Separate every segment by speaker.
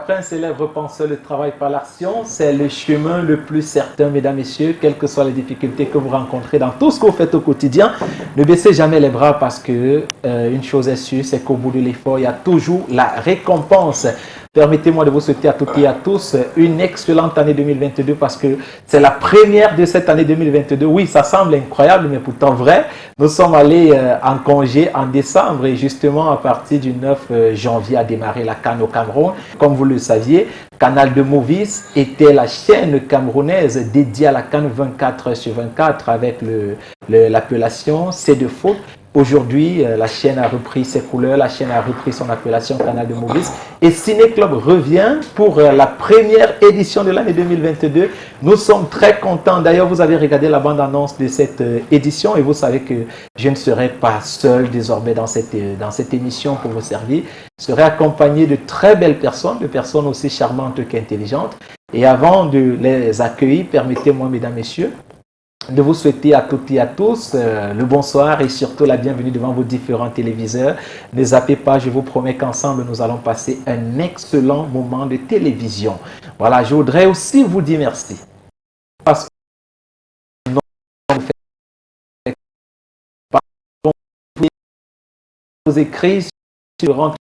Speaker 1: d'après un célèbre penseur, le travail par l'action, c'est le chemin le plus certain, mesdames, messieurs, quelles que soient les difficultés que vous rencontrez dans tout ce que vous faites au quotidien. Ne baissez jamais les bras parce que une chose est sûre, c'est qu'au bout de l'effort, il y a toujours la récompense. Permettez-moi de vous souhaiter à toutes et à tous une excellente année 2022 parce que c'est la première de cette année 2022. Oui, ça semble incroyable, mais pourtant vrai. Nous sommes allés en congé en décembre et justement à partir du 9 janvier a démarré la CAN au Cameroun. Comme vous le saviez, Canal de Movies était la chaîne camerounaise dédiée à la CAN 24/24 avec l'appellation C'est de Foot. Aujourd'hui, la chaîne a repris ses couleurs, la chaîne a repris son appellation Canal de Movies et Ciné Club revient pour la première édition de l'année 2022. Nous sommes très contents. D'ailleurs, vous avez regardé la bande-annonce de cette édition et vous savez que je ne serai pas seul désormais dans cette émission pour vous servir. Je serai accompagné de très belles personnes, de personnes aussi charmantes qu'intelligentes. Et avant de les accueillir, permettez-moi, mesdames, messieurs, de vous souhaiter à toutes et à tous le bonsoir et surtout la bienvenue devant vos différents téléviseurs. Ne zappez pas, je vous promets qu'ensemble nous allons passer un excellent moment de télévision. Voilà, je voudrais aussi vous dire merci. Parce que vous écrivez sur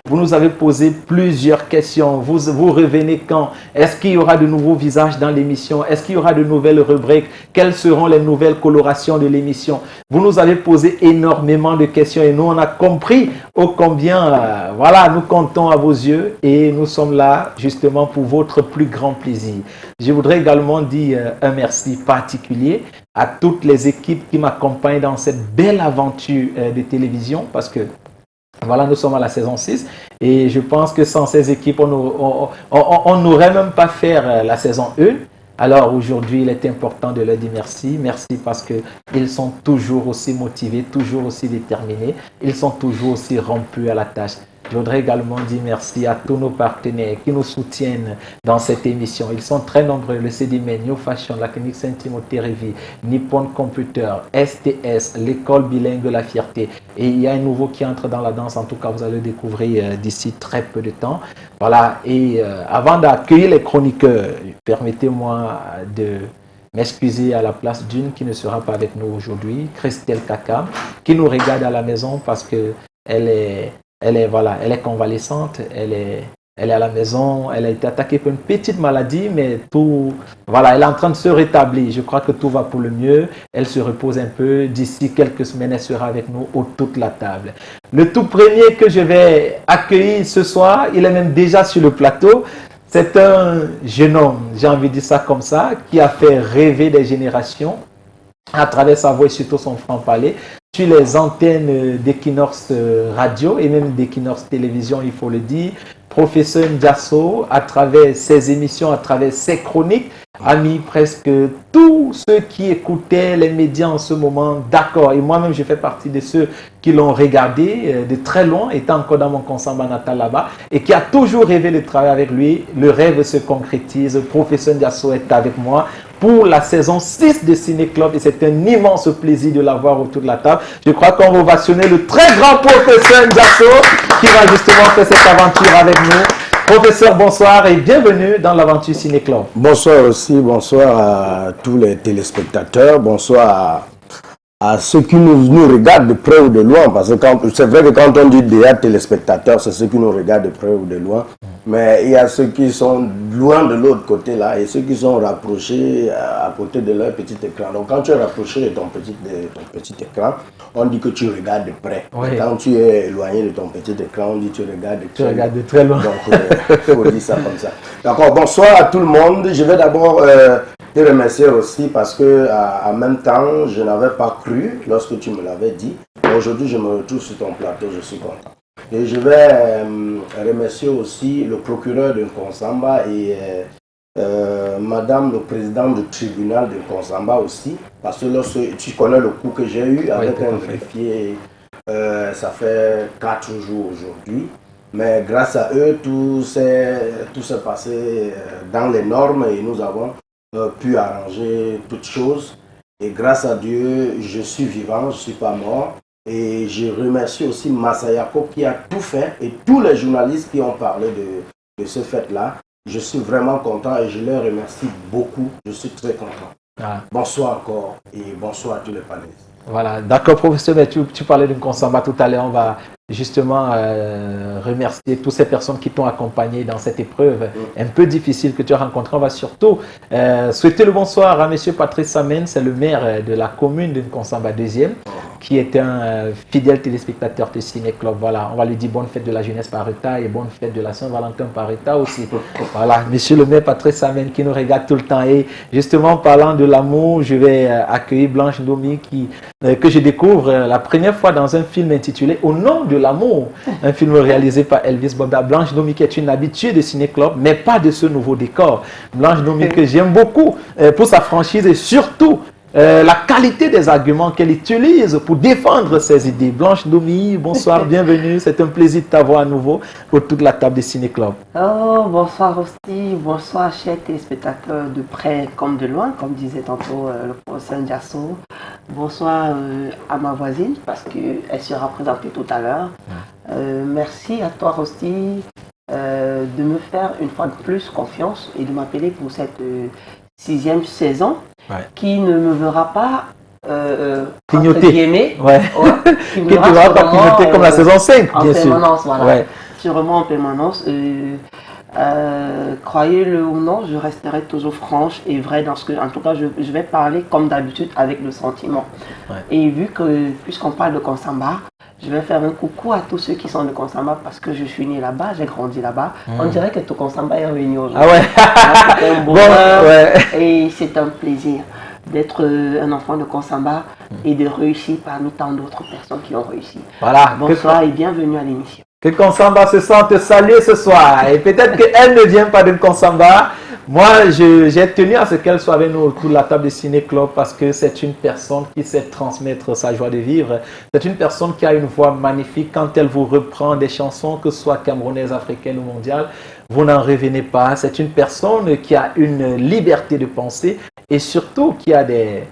Speaker 1: vous nous avez posé plusieurs questions. Vous revenez quand? Est-ce qu'il y aura de nouveaux visages dans l'émission? Est-ce qu'il y aura de nouvelles rubriques? Quelles seront les nouvelles colorations de l'émission? Vous nous avez posé énormément de questions et nous, on a compris ô combien, voilà, nous comptons à vos yeux et nous sommes là justement pour votre plus grand plaisir. Je voudrais également dire un merci particulier à toutes les équipes qui m'accompagnent dans cette belle aventure de télévision parce que voilà, nous sommes à la saison 6 et je pense que sans ces équipes, on n'aurait même pas fait la saison 1. Alors aujourd'hui, il est important de leur dire merci. Merci parce qu'ils sont toujours aussi motivés, toujours aussi déterminés. Ils sont toujours aussi rompus à la tâche. Je voudrais également dire merci à tous nos partenaires qui nous soutiennent dans cette émission. Ils sont très nombreux. Le CDM, New Fashion, la clinique Saint-Timothée Révi, Nippon Computer, STS, l'école bilingue de la fierté. Et il y a un nouveau qui entre dans la danse. En tout cas, vous allez le découvrir d'ici très peu de temps. Voilà. Et avant d'accueillir les chroniqueurs, permettez-moi de m'excuser à la place d'une qui ne sera pas avec nous aujourd'hui, Christelle Kaka, qui nous regarde à la maison parce que elle est convalescente, elle est à la maison, elle a été attaquée par une petite maladie, mais voilà, elle est en train de se rétablir. Je crois que tout va pour le mieux. Elle se repose un peu. D'ici quelques semaines, elle sera avec nous autour de la table. Le tout premier que je vais accueillir ce soir, il est même déjà sur le plateau. C'est un jeune homme, j'ai envie de dire ça comme ça, qui a fait rêver des générations à travers sa voix et surtout son franc-parler sur les antennes d'Equinox Radio et même d'Equinox Télévision, il faut le dire. Professeur Ndiasso, à travers ses émissions, à travers ses chroniques, a mis presque tous ceux qui écoutaient les médias en ce moment d'accord. Et moi-même, je fais partie de ceux qui l'ont regardé de très loin, étant encore dans mon Konsamba natal là-bas, et qui a toujours rêvé de travailler avec lui. Le rêve se concrétise. Professeur Ndiasso est avec moi pour la saison 6 de Ciné Club et c'est un immense plaisir de l'avoir autour de la table. Je crois qu'on va ovationner le très grand professeur Ndiasso qui va justement faire cette aventure avec nous. Professeur, bonsoir et bienvenue dans l'aventure Ciné Club.
Speaker 2: Bonsoir aussi, bonsoir à tous les téléspectateurs, bonsoir à ceux qui nous regardent de près ou de loin, parce que c'est vrai que quand on dit déjà téléspectateurs, c'est ceux qui nous regardent de près ou de loin, mais il y a ceux qui sont loin de l'autre côté là et ceux qui sont rapprochés à côté de leur petit écran. Donc quand tu es rapproché de ton petit écran, on dit que tu regardes de près. Oui. Quand tu es éloigné de ton petit écran, on dit que tu regardes
Speaker 1: de très loin.
Speaker 2: Donc il faut dire ça comme ça. D'accord, bonsoir à tout le monde. Je vais d'abord te remercier aussi parce que en même temps, je n'avais pas cru lorsque tu me l'avais dit. Aujourd'hui, je me retrouve sur ton plateau, je suis content. Et je vais remercier aussi le procureur de Konsamba et madame le président du tribunal de Konsamba aussi. Parce que lorsque tu connais le coup que j'ai eu avec un greffier, ça fait 4 jours aujourd'hui. Mais grâce à eux, tout s'est passé dans les normes et nous avons pu arranger toutes choses. Et grâce à Dieu, je suis vivant, je ne suis pas mort. Et je remercie aussi Masayako qui a tout fait et tous les journalistes qui ont parlé de ce fait-là. Je suis vraiment content et je les remercie beaucoup. Je suis très content. Ah. Bonsoir encore et bonsoir à tous les panélistes.
Speaker 1: Voilà, d'accord, professeur, mais tu parlais d'une Konsamba tout à l'heure. On va justement remercier toutes ces personnes qui t'ont accompagné dans cette épreuve un peu difficile que tu as rencontrée. On va surtout souhaiter le bonsoir à M. Patrice Samen, c'est le maire de la commune de Konsamba 2e, qui est un fidèle téléspectateur de Ciné Club. Voilà, on va lui dire bonne fête de la jeunesse par État et bonne fête de la Saint-Valentin par État aussi. Voilà, monsieur le maire Patrice Samen qui nous regarde tout le temps. Et justement, parlant de l'amour, je vais accueillir Blanche Ndomi que je découvre la première fois dans un film intitulé Au nom de l'amour, un film réalisé par Elvis Boba. Blanche Ndomi qui est une habituée de Ciné Club, mais pas de ce nouveau décor. Blanche Ndomi que j'aime beaucoup pour sa franchise et surtout la qualité des arguments qu'elle utilise pour défendre ses idées. Blanche Ndomi, bonsoir, bienvenue. C'est un plaisir de t'avoir à nouveau pour toute la table de Ciné Club.
Speaker 3: Oh, bonsoir aussi, bonsoir chers téléspectateurs de près comme de loin, comme disait tantôt le professeur Ndiasso. Bonsoir à ma voisine parce qu'elle sera présentée tout à l'heure. Merci à toi aussi de me faire une fois de plus confiance et de m'appeler pour cette 6e saison qui ne me verra pas
Speaker 1: clignoter.
Speaker 3: Qui
Speaker 1: ne te verra pas clignoter comme la saison 5,
Speaker 3: en
Speaker 1: bien sûr.
Speaker 3: Permanence, voilà. Sûrement en permanence. Croyez-le ou non, je resterai toujours franche et vraie dans ce que, en tout cas, je vais parler comme d'habitude avec le sentiment. Et vu que, puisqu'on parle de Konsamba, je vais faire un coucou à tous ceux qui sont de Konsamba parce que je suis né là-bas, j'ai grandi là-bas. On dirait que tout Konsamba est réuni aujourd'hui.
Speaker 1: Ah ouais.
Speaker 3: C'est un bonheur et c'est un plaisir d'être un enfant de Konsamba et de réussir parmi tant d'autres personnes qui ont réussi.
Speaker 1: Voilà.
Speaker 3: Bonsoir et bienvenue à l'émission.
Speaker 1: Que Konsamba se sente saluer ce soir. Et peut-être qu'elle ne vient pas de Konsamba. Moi, j'ai tenu à ce qu'elle soit avec nous autour de la table de Ciné Club parce que c'est une personne qui sait transmettre sa joie de vivre. C'est une personne qui a une voix magnifique. Quand elle vous reprend des chansons, que ce soit camerounaises, africaines ou mondiales, vous n'en revenez pas. C'est une personne qui a une liberté de penser et surtout qui a des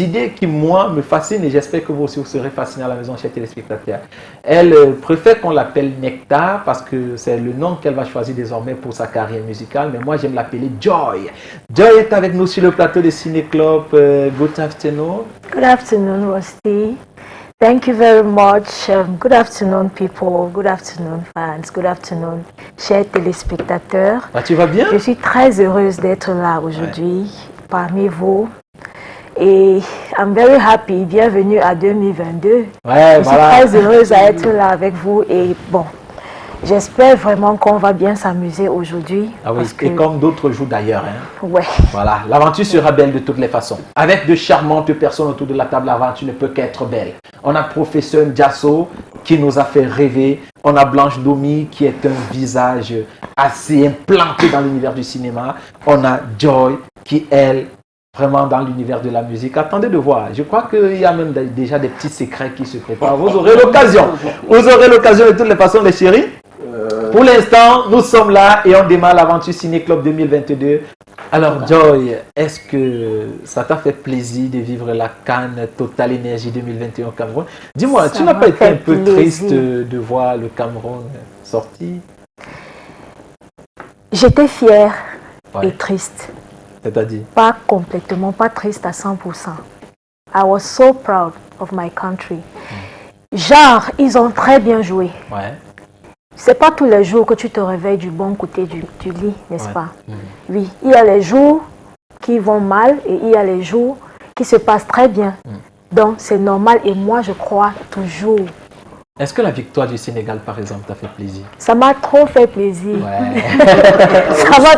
Speaker 1: idées qui, moi, me fascinent et j'espère que vous aussi vous serez fascinés à la maison, chers téléspectateurs. Elle préfère qu'on l'appelle Nectar parce que c'est le nom qu'elle va choisir désormais pour sa carrière musicale, mais moi, j'aime l'appeler Joy. Joy est avec nous sur le plateau de Ciné Club. Good afternoon.
Speaker 4: Good afternoon, Rusty. Thank you very much. Good afternoon, people. Good afternoon, fans. Good afternoon, chers téléspectateurs.
Speaker 1: Tu vas bien?
Speaker 4: Je suis très heureuse d'être là aujourd'hui parmi vous. Et I'm very happy. Bienvenue à 2022. Je suis très heureuse à être là avec vous. Et bon, j'espère vraiment qu'on va bien s'amuser aujourd'hui.
Speaker 1: Ah oui, et comme d'autres jours d'ailleurs.
Speaker 4: Ouais.
Speaker 1: Voilà, l'aventure sera belle de toutes les façons. Avec de charmantes personnes autour de la table, l'aventure ne peut qu'être belle. On a professeur Ndiasso qui nous a fait rêver. On a Blanche Ndomi qui est un visage assez implanté dans l'univers du cinéma. On a Joy qui, elle, vraiment dans l'univers de la musique. Attendez de voir. Je crois qu'il y a même déjà des petits secrets qui se préparent. Vous aurez l'occasion. Vous aurez l'occasion de toutes les façons, les chéris. Pour l'instant, nous sommes là et on démarre l'aventure Ciné Club 2022. Alors, Joy, est-ce que ça t'a fait plaisir de vivre la Cannes Total Énergie 2021 au Cameroun? Dis-moi, tu n'as pas été un peu triste de voir le Cameroun sorti?
Speaker 4: J'étais fière et triste.
Speaker 1: C'est-à-dire?
Speaker 4: Pas complètement, pas triste à 100%. I was so proud of my country. Genre, ils ont très bien joué. C'est pas tous les jours que tu te réveilles du bon côté du lit, n'est-ce pas? Oui, il y a les jours qui vont mal et il y a les jours qui se passent très bien. Donc, c'est normal et moi, je crois toujours.
Speaker 1: Est-ce que la victoire du Sénégal, par exemple, t'a fait plaisir?
Speaker 4: Ça m'a trop fait plaisir. Ça m'a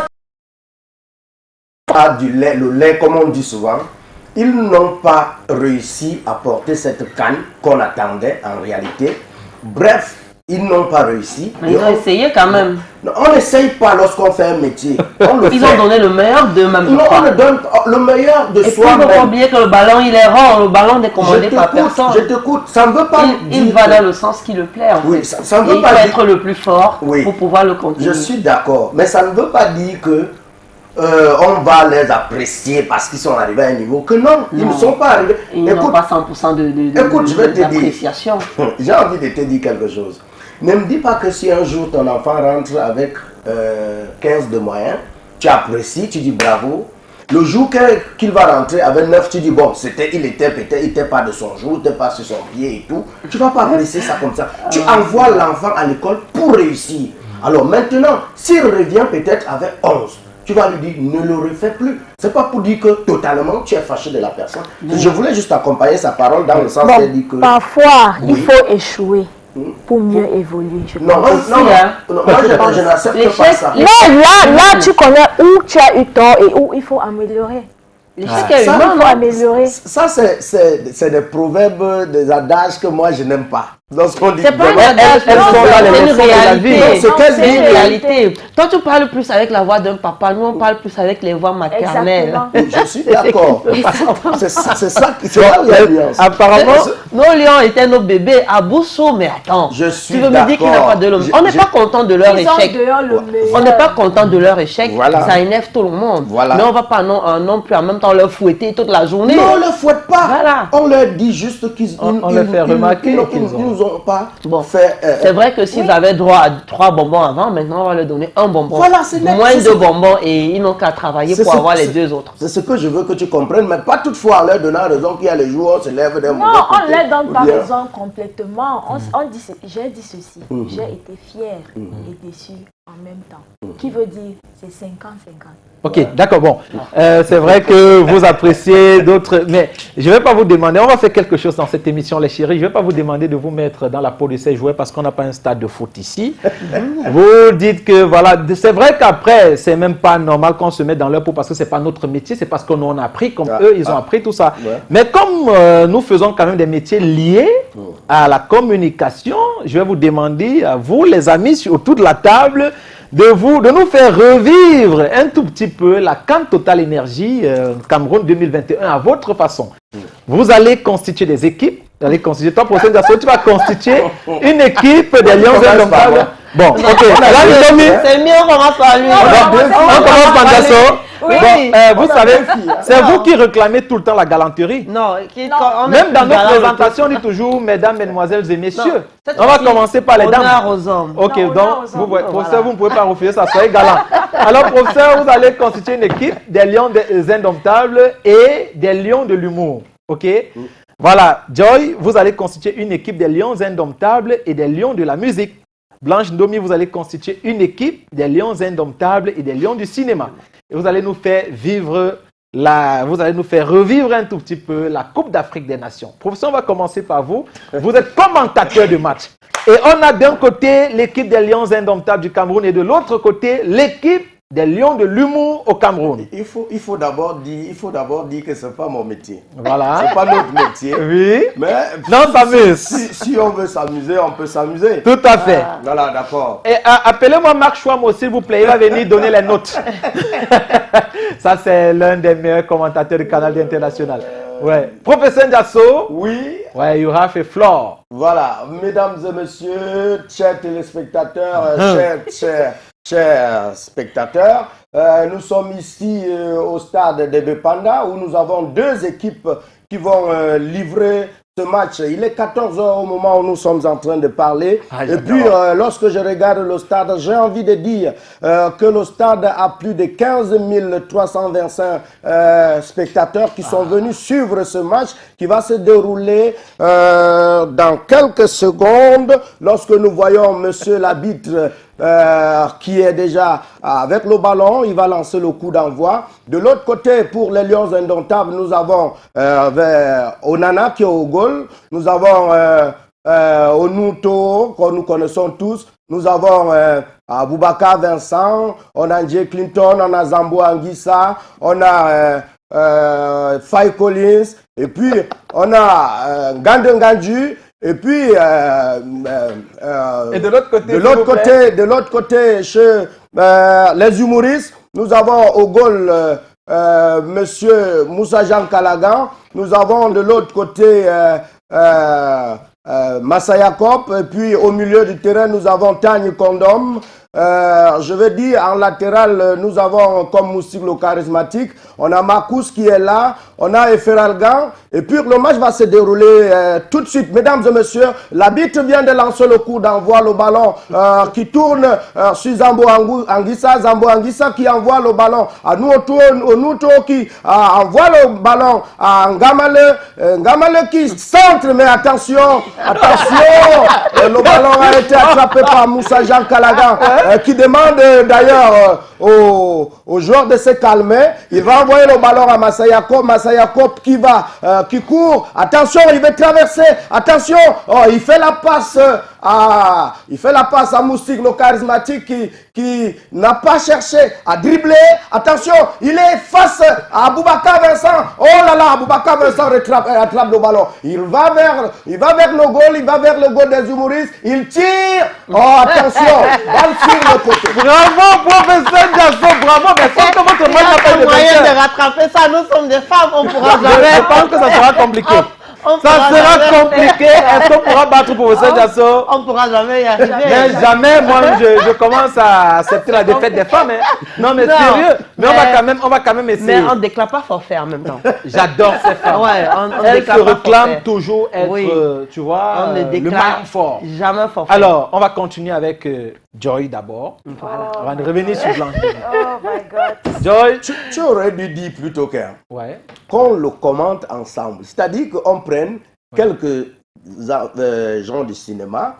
Speaker 2: du lait, le lait, comme on dit souvent, ils n'ont pas réussi à porter cette canne qu'on attendait en réalité. Bref, ils n'ont pas réussi.
Speaker 3: Mais ils ont essayé quand même.
Speaker 2: Non, on n'essaye pas lorsqu'on fait un métier.
Speaker 3: Ils ont donné le meilleur d'eux-mêmes.
Speaker 2: Non, on donne le meilleur de soi-même.
Speaker 3: Et puis, il ne faut pas oublier que le ballon, il est rond. Le ballon n'est commandé par personne.
Speaker 2: Je t'écoute. Ça ne veut pas
Speaker 3: il va dans le sens qui le plaît.
Speaker 2: Oui, ça ne veut
Speaker 3: il
Speaker 2: pas
Speaker 3: faut
Speaker 2: dire...
Speaker 3: être le plus fort pour pouvoir le continuer.
Speaker 2: Je suis d'accord. Mais ça ne veut pas dire que on va les apprécier parce qu'ils sont arrivés à un niveau que non, ils ne sont pas arrivés.
Speaker 3: Ils n'ont pas 100% d'appréciation.
Speaker 2: J'ai envie de te dire quelque chose. Ne me dis pas que si un jour ton enfant rentre avec 15 de moyens, tu apprécies, tu dis bravo. Le jour qu'il va rentrer avec 9, tu dis bon, il était pas de son jour, il n'était pas sur son pied et tout. Tu ne vas pas apprécier ça comme ça. Tu envoies l'enfant à l'école pour réussir. Alors maintenant, s'il revient peut-être avec 11, tu vas lui dire ne le refais plus. C'est pas pour dire que totalement tu es fâché de la personne. Je voulais juste accompagner sa parole dans le sens qu'elle dit que...
Speaker 4: Parfois, il faut échouer pour mieux évoluer.
Speaker 2: Non, moi je n'accepte pas ça.
Speaker 4: Mais là, tu connais où tu as eu tort et où il faut améliorer.
Speaker 3: L'échec
Speaker 4: est humain, il faut améliorer.
Speaker 2: Ça, c'est des proverbes, des adages que moi je n'aime pas. Lorsqu'on dit
Speaker 3: c'est pas un adage,
Speaker 1: elles sont là, les leçons de la vie.
Speaker 3: C'est une réalité. Toi, tu parles plus avec la voix d'un papa, nous on parle plus avec les voix maternelles.
Speaker 2: Je suis d'accord. C'est ça qui fait l'alliance.
Speaker 1: Apparemment,
Speaker 3: nos lions étaient nos bébés à Boussou, mais attends.
Speaker 2: Je suis
Speaker 3: tu veux me dire qu'il n'y a pas de l'homme. On n'est pas content de leur échec. On n'est pas content de leur échec. Ça énerve tout le monde. Mais on ne va pas non plus en même temps leur fouetter toute la journée.
Speaker 2: Non, on ne leur fouette pas. Voilà. On leur dit juste qu'ils
Speaker 1: on leur fait remarquer qu'ils
Speaker 2: nous ont pas fait.
Speaker 3: C'est vrai que s'ils avaient droit à 3 bonbons avant, maintenant on va leur donner un bonbon.
Speaker 2: Voilà, c'est
Speaker 3: moins de bonbons et ils n'ont qu'à travailler pour avoir les 2 autres.
Speaker 2: C'est ce que je veux que tu comprennes, mais pas toutefois en leur donnant raison qu'il y a les jours où on se lève d'un mauvais côté.
Speaker 4: Non, on ne leur donne pas raison complètement. On dit, j'ai dit ceci, j'ai été fier et déçu en même temps. Qui veut dire c'est 50-50.
Speaker 1: Ok, d'accord, bon. C'est vrai que vous appréciez d'autres, mais je ne vais pas vous demander, on va faire quelque chose dans cette émission, les chéris. Je ne vais pas vous demander de vous mettre dans la peau de ces joueurs parce qu'on n'a pas un stade de foot ici. Vous dites que, voilà, c'est vrai qu'après, c'est même pas normal qu'on se mette dans leur peau parce que ce n'est pas notre métier, c'est parce qu'on en a appris, comme eux, ils ont appris tout ça. Ouais. Mais comme nous faisons quand même des métiers liés à la communication, je vais vous demander, à vous, les amis, autour de la table, de nous faire revivre un tout petit peu la CAN Total Énergie Cameroun 2021 à votre façon. Vous allez constituer des équipes. Vous allez constituer, toi, professeur Dasso, tu vas constituer une équipe des Lions Indomptables. Bon, ok.
Speaker 3: C'est mieux, on commence par lui.
Speaker 1: On commence par Dasso.
Speaker 3: Oui.
Speaker 1: Bon, vous savez, c'est vous qui réclamez tout le temps la galanterie.
Speaker 3: Non.
Speaker 1: Même dans nos présentations, on dit toujours mesdames, mesdemoiselles et messieurs. On va commencer par les dames.
Speaker 3: Honneur aux hommes.
Speaker 1: Ok, donc, professeur, vous ne pouvez pas refuser ça, soyez galant. Alors, professeur, vous allez constituer une équipe des Lions Indomptables et des Lions de l'humour. Ok? Voilà, Joy, vous allez constituer une équipe des Lions Indomptables et des Lions de la musique. Blanche Ndomi, vous allez constituer une équipe des Lions Indomptables et des Lions du cinéma. Et vous allez nous faire revivre un tout petit peu la Coupe d'Afrique des Nations. Professeur, on va commencer par vous. Vous êtes commentateur de match. Et on a d'un côté l'équipe des Lions Indomptables du Cameroun et de l'autre côté l'équipe des Lions de l'humour au Cameroun.
Speaker 2: Il faut d'abord dire que ce n'est pas mon métier.
Speaker 1: Voilà.
Speaker 2: Ce n'est pas notre métier.
Speaker 1: Oui.
Speaker 2: Mais
Speaker 1: non, s'amuse.
Speaker 2: Si on veut s'amuser, on peut s'amuser.
Speaker 1: Tout à fait.
Speaker 2: Voilà, d'accord.
Speaker 1: Et appelez-moi Marc Chouamo, s'il vous plaît. Il va venir donner les notes. Ça, c'est l'un des meilleurs commentateurs du Canal international. Ouais. Professeur Dasso.
Speaker 2: Oui.
Speaker 1: Ouais, you have a floor.
Speaker 2: Voilà. Mesdames et messieurs, chers téléspectateurs, chers spectateurs, nous sommes ici au stade des Deux Pandas où nous avons 2 équipes qui vont livrer ce match. Il est 14 h au moment où nous sommes en train de parler. Et puis, lorsque je regarde le stade, j'ai envie de dire que le stade a plus de 15 325 spectateurs qui sont venus suivre ce match qui va se dérouler dans quelques secondes lorsque nous voyons monsieur l'arbitre qui est déjà avec le ballon. Il va lancer le coup d'envoi. De l'autre côté, pour les Lions Indomptables, nous avons Onana qui est au goal. Nous avons Onuto, que nous connaissons tous. Nous avons Aboubakar Vincent, on a Jay Clinton, on a Zambo Anguissa, on a Faye Collins, et puis on a Gandenganju. Et puis,
Speaker 1: et de
Speaker 2: l'autre côté, chez les humoristes, nous avons au goal monsieur Moussa Jean Calagan. Nous avons de l'autre côté Massa Yacob. Et puis, au milieu du terrain, nous avons Tani Kondom. je veux dire, en latéral, nous avons comme Moustique le charismatique, on a Marcus qui est là, on a Eferalgan, et puis le match va se dérouler tout de suite. Mesdames et messieurs, l'arbitre vient de lancer le coup d'envoi, le ballon qui tourne sur Zambo Anguissa qui envoie le ballon à Nuto qui envoie le ballon à Ngamale qui centre, mais attention, le ballon a été attrapé par Moussa Jean Calagan qui demande d'ailleurs aux joueurs de se calmer. Il va envoyer le ballon à Massayakop qui court. Attention, il veut traverser. Attention, il fait la passe à Moustique, le charismatique qui n'a pas cherché à dribbler. Attention, il est face à Aboubakar Vincent. Oh là là, Aboubakar Vincent attrape le ballon. Il va vers le goal, il va vers le goal des humoristes. Il tire. Oh, attention, balle sur le côté.
Speaker 1: Bravo, professeur Diasso, bravo. Mais sans que votre match n'a pas de
Speaker 3: moyen de rattraper ça, nous sommes des femmes, on pourra jamais.
Speaker 1: Je pense que ça sera compliqué. Ça sera compliqué. Est-ce qu'on pourra battre le professeur Diasso?
Speaker 3: On ne pourra jamais y arriver.
Speaker 1: Mais jamais, moi, je commence à accepter la défaite des femmes. Hein. Non, mais sérieux. Mais on va quand même essayer.
Speaker 3: Mais on ne déclare pas forfait en même temps.
Speaker 1: J'adore ces femmes.
Speaker 3: Ouais,
Speaker 1: elles se réclament toujours être, tu vois, le maillon fort.
Speaker 3: Jamais forfait.
Speaker 1: Alors, on va continuer avec Joy d'abord.
Speaker 3: Voilà.
Speaker 1: On va revenir sur Blanche.
Speaker 4: Oh my God.
Speaker 1: Joy.
Speaker 2: Tu aurais dû dire plutôt qu'on le commente ensemble. C'est-à-dire qu'on prenne quelques gens du cinéma,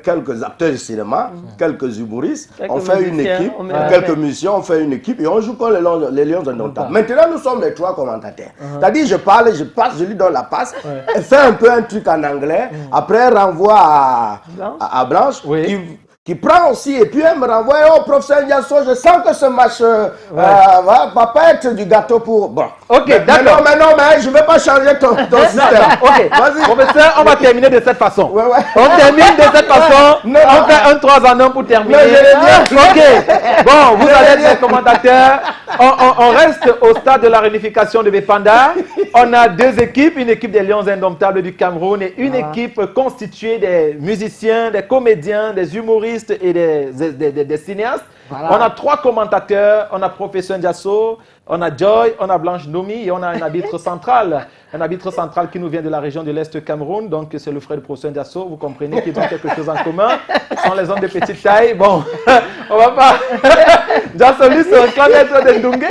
Speaker 2: quelques acteurs du cinéma, quelques humoristes, on fait une équipe, quelques musiciens, on fait une équipe et on joue comme les Lions Indomptables. Maintenant, nous sommes les trois commentateurs. C'est-à-dire, je parle, je passe, je lui donne la passe, elle fait un peu un truc en anglais, après elle renvoie à Blanche, qui prend aussi, et puis elle me renvoie, oh professeur Diasso, je sens que ce match va pas être du gâteau pour... Bon.
Speaker 1: Ok, d'accord.
Speaker 2: Mais je ne vais pas changer ton système.
Speaker 1: Ok, vas-y. Professeur, on va terminer de cette façon.
Speaker 2: Ouais.
Speaker 1: On termine de cette façon. On fait un 3 en 1 pour terminer. Ok. Bon, vous allez être les commentateurs. On reste au stade de la réunification de Befanda. On a deux équipes, une équipe des Lions Indomptables du Cameroun et une équipe constituée des musiciens, des comédiens, des humoristes et des cinéastes. Voilà. On a trois commentateurs, on a professeur Diasso, on a Joy, on a Blanche Nomi et on a un arbitre central. Un arbitre central qui nous vient de la région de l'Est Cameroun, donc c'est le frère du professeur Diasso, vous comprenez qu'ils ont quelque chose en commun. Ce sont les hommes de petite taille. Bon, on va pas... Diasso lui se réclame être de Ndungue.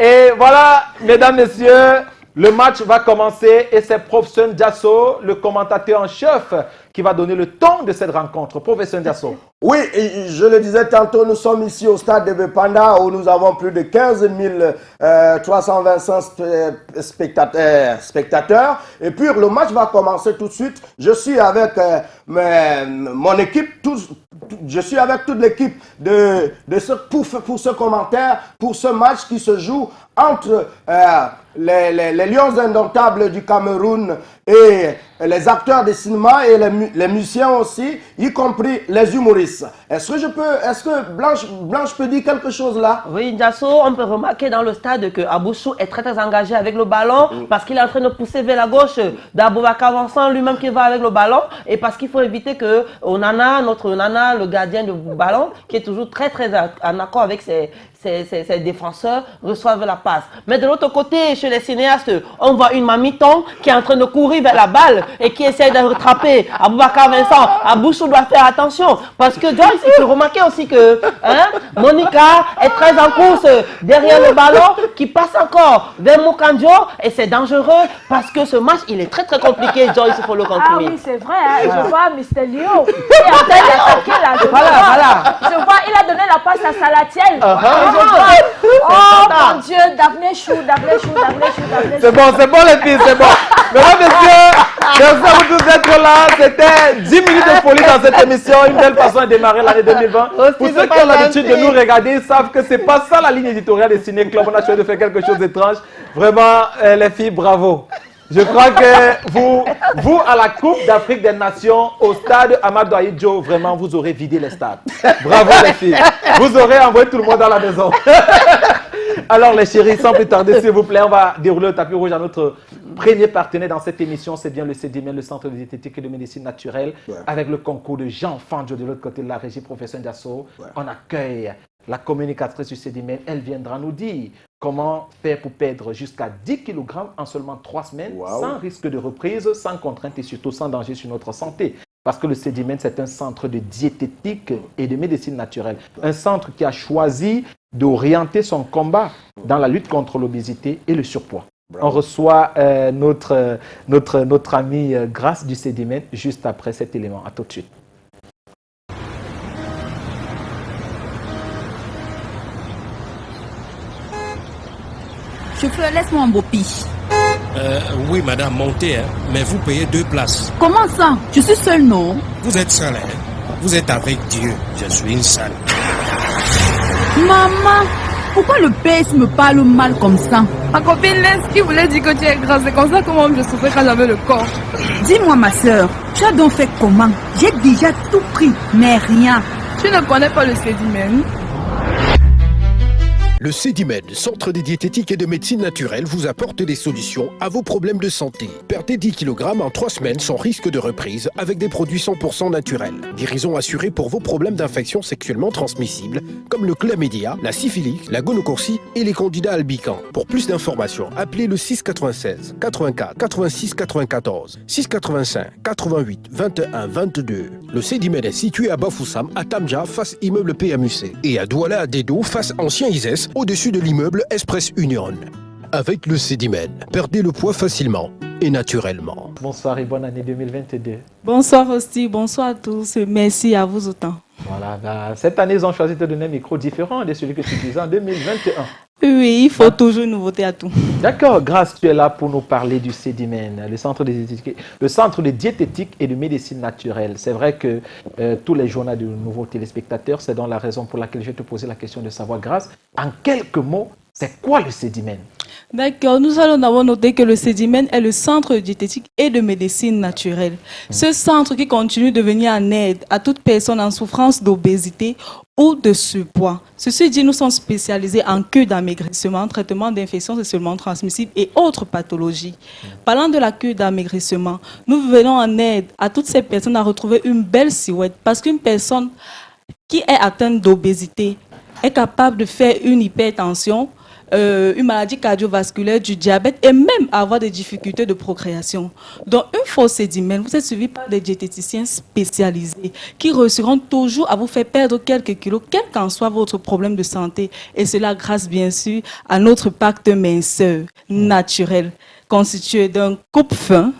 Speaker 1: Et voilà, mesdames, messieurs, le match va commencer et c'est professeur Diasso, le commentateur en chef, qui va donner le ton de cette rencontre. Professeur Diasso.
Speaker 2: Oui, je le disais tantôt, nous sommes ici au stade de Bepanda où nous avons plus de 15 325 spectateurs. Et puis le match va commencer tout de suite. Je suis avec mon équipe, je suis avec toute l'équipe pour ce commentaire, pour ce match qui se joue entre les Lions Indomptables du Cameroun et les acteurs de cinéma et les musiciens aussi, y compris les humoristes. Est-ce que Blanche peut dire quelque chose là?
Speaker 3: Oui, Diasso, on peut remarquer dans le stade que Abouchou est très engagé avec le ballon parce qu'il est en train de pousser vers la gauche d'Aboubakar Vincent lui-même qui va avec le ballon et parce qu'il faut éviter que notre Onana, le gardien du ballon, qui est toujours très en accord avec ses défenseurs, reçoivent la passe. Mais de l'autre côté, chez les cinéastes, on voit une Mamiton qui est en train de courir vers la balle et qui essaie de rattraper Aboubakar Vincent. Abouchou doit faire attention parce que Joyce, il faut remarquer aussi que Monica est très en course derrière le ballon qui passe encore vers Moukandjo et c'est dangereux parce que ce match, il est très compliqué. Joyce, il faut le continuer.
Speaker 4: Ah oui, c'est vrai, hein, je vois Mr. Lio. Il est en train d'attaquer là. Je vois, il a donné la passe à Salatiel. Oh mon Dieu, Daphné Chou.
Speaker 1: C'est bon les filles, c'est bon. Mesdames, messieurs, merci à vous tous d'être là. C'était 10 minutes de folie dans cette émission. Une belle façon de démarrer l'année 2020. Pour ceux qui ont l'habitude de nous regarder, ils savent que c'est pas ça la ligne éditoriale des Ciné Club. On a choisi de faire quelque chose d'étrange. Vraiment, les filles, bravo. Je crois que vous, à la Coupe d'Afrique des Nations, au stade Amadou Ahidjo, vraiment, vous aurez vidé les stades. Bravo les filles. Vous aurez envoyé tout le monde dans la maison. Alors les chéris, sans plus tarder, s'il vous plaît, on va dérouler le tapis rouge à notre premier partenaire dans cette émission. C'est bien le CDMN, le Centre de diététique et de médecine naturelle, avec le concours de Jean Fangio de l'autre côté de la régie, professeur Ndiasso. On accueille la communicatrice du CDMN. Elle viendra nous dire comment faire pour perdre jusqu'à 10 kg en seulement 3 semaines, sans risque de reprise, sans contrainte et surtout sans danger sur notre santé. Parce que le CDMN, c'est un centre de diététique et de médecine naturelle. Un centre qui a choisi d'orienter son combat dans la lutte contre l'obésité et le surpoids. On reçoit notre amie Grace du CDMN juste après cet élément. À tout de suite.
Speaker 5: Chauffeur, laisse-moi un beau pis.
Speaker 6: Oui, madame, montez, hein, mais vous payez 2 places.
Speaker 5: Comment ça? Je suis seule, non?
Speaker 6: Vous êtes seule, hein? Vous êtes avec Dieu. Je suis une salle.
Speaker 5: Maman, pourquoi le PS me parle mal comme ça?
Speaker 7: Ma copine Lens qui voulait dire que tu es grasse, c'est comme ça que moi je souffrais quand j'avais le corps.
Speaker 5: Dis-moi, ma soeur, tu as donc fait comment? J'ai déjà tout pris, mais rien.
Speaker 7: Tu ne connais pas le CDMN?
Speaker 6: Le CDMN, Centre de diététique et de médecine naturelle, vous apporte des solutions à vos problèmes de santé. Perdez 10 kg en 3 semaines sans risque de reprise avec des produits 100% naturels. Guérison assurée pour vos problèmes d'infections sexuellement transmissibles comme le chlamydia, la syphilis, la gonococcie et les candidats albicans. Pour plus d'informations, appelez le 696 84 86 94 685 88 21 22. Le CDMN est situé à Bafoussam, à Tamja, face immeuble PMUC, et à Douala à Dedo, face ancien ISES, au-dessus de l'immeuble Express Union. Avec le CDMN, perdez le poids facilement et naturellement.
Speaker 1: Bonsoir et bonne année 2022.
Speaker 8: Bonsoir Rosti, bonsoir à tous. Merci à vous autant.
Speaker 1: Voilà, cette année, ils ont choisi de te donner un micro différent de celui que tu utilisais en 2021.
Speaker 8: Oui, il faut toujours une nouveauté à tout.
Speaker 1: D'accord, Grace, tu es là pour nous parler du CDMN, le centre de diététique et de médecine naturelle. C'est vrai que tous les jours, on a de nouveaux téléspectateurs. C'est donc la raison pour laquelle je vais te poser la question de savoir, Grace, en quelques mots, c'est quoi le CDMN?
Speaker 8: D'accord, nous allons d'abord noter que le CDMN est le centre de diététique et de médecine naturelle. Ce centre qui continue de venir en aide à toute personne en souffrance d'obésité ou de surpoids. Ceci dit, nous sommes spécialisés en cure d'amaigrissement, traitement d'infections sexuellement transmissibles et autres pathologies. Parlant de la cure d'amaigrissement, nous venons en aide à toutes ces personnes à retrouver une belle silhouette parce qu'une personne qui est atteinte d'obésité est capable de faire une hypertension, une maladie cardiovasculaire, du diabète et même avoir des difficultés de procréation. Donc, une fois au CDMN, vous êtes suivi par des diététiciens spécialisés qui réussiront toujours à vous faire perdre quelques kilos, quel qu'en soit votre problème de santé. Et cela grâce, bien sûr, à notre pacte minceur naturel, constitué d'un coupe-faim,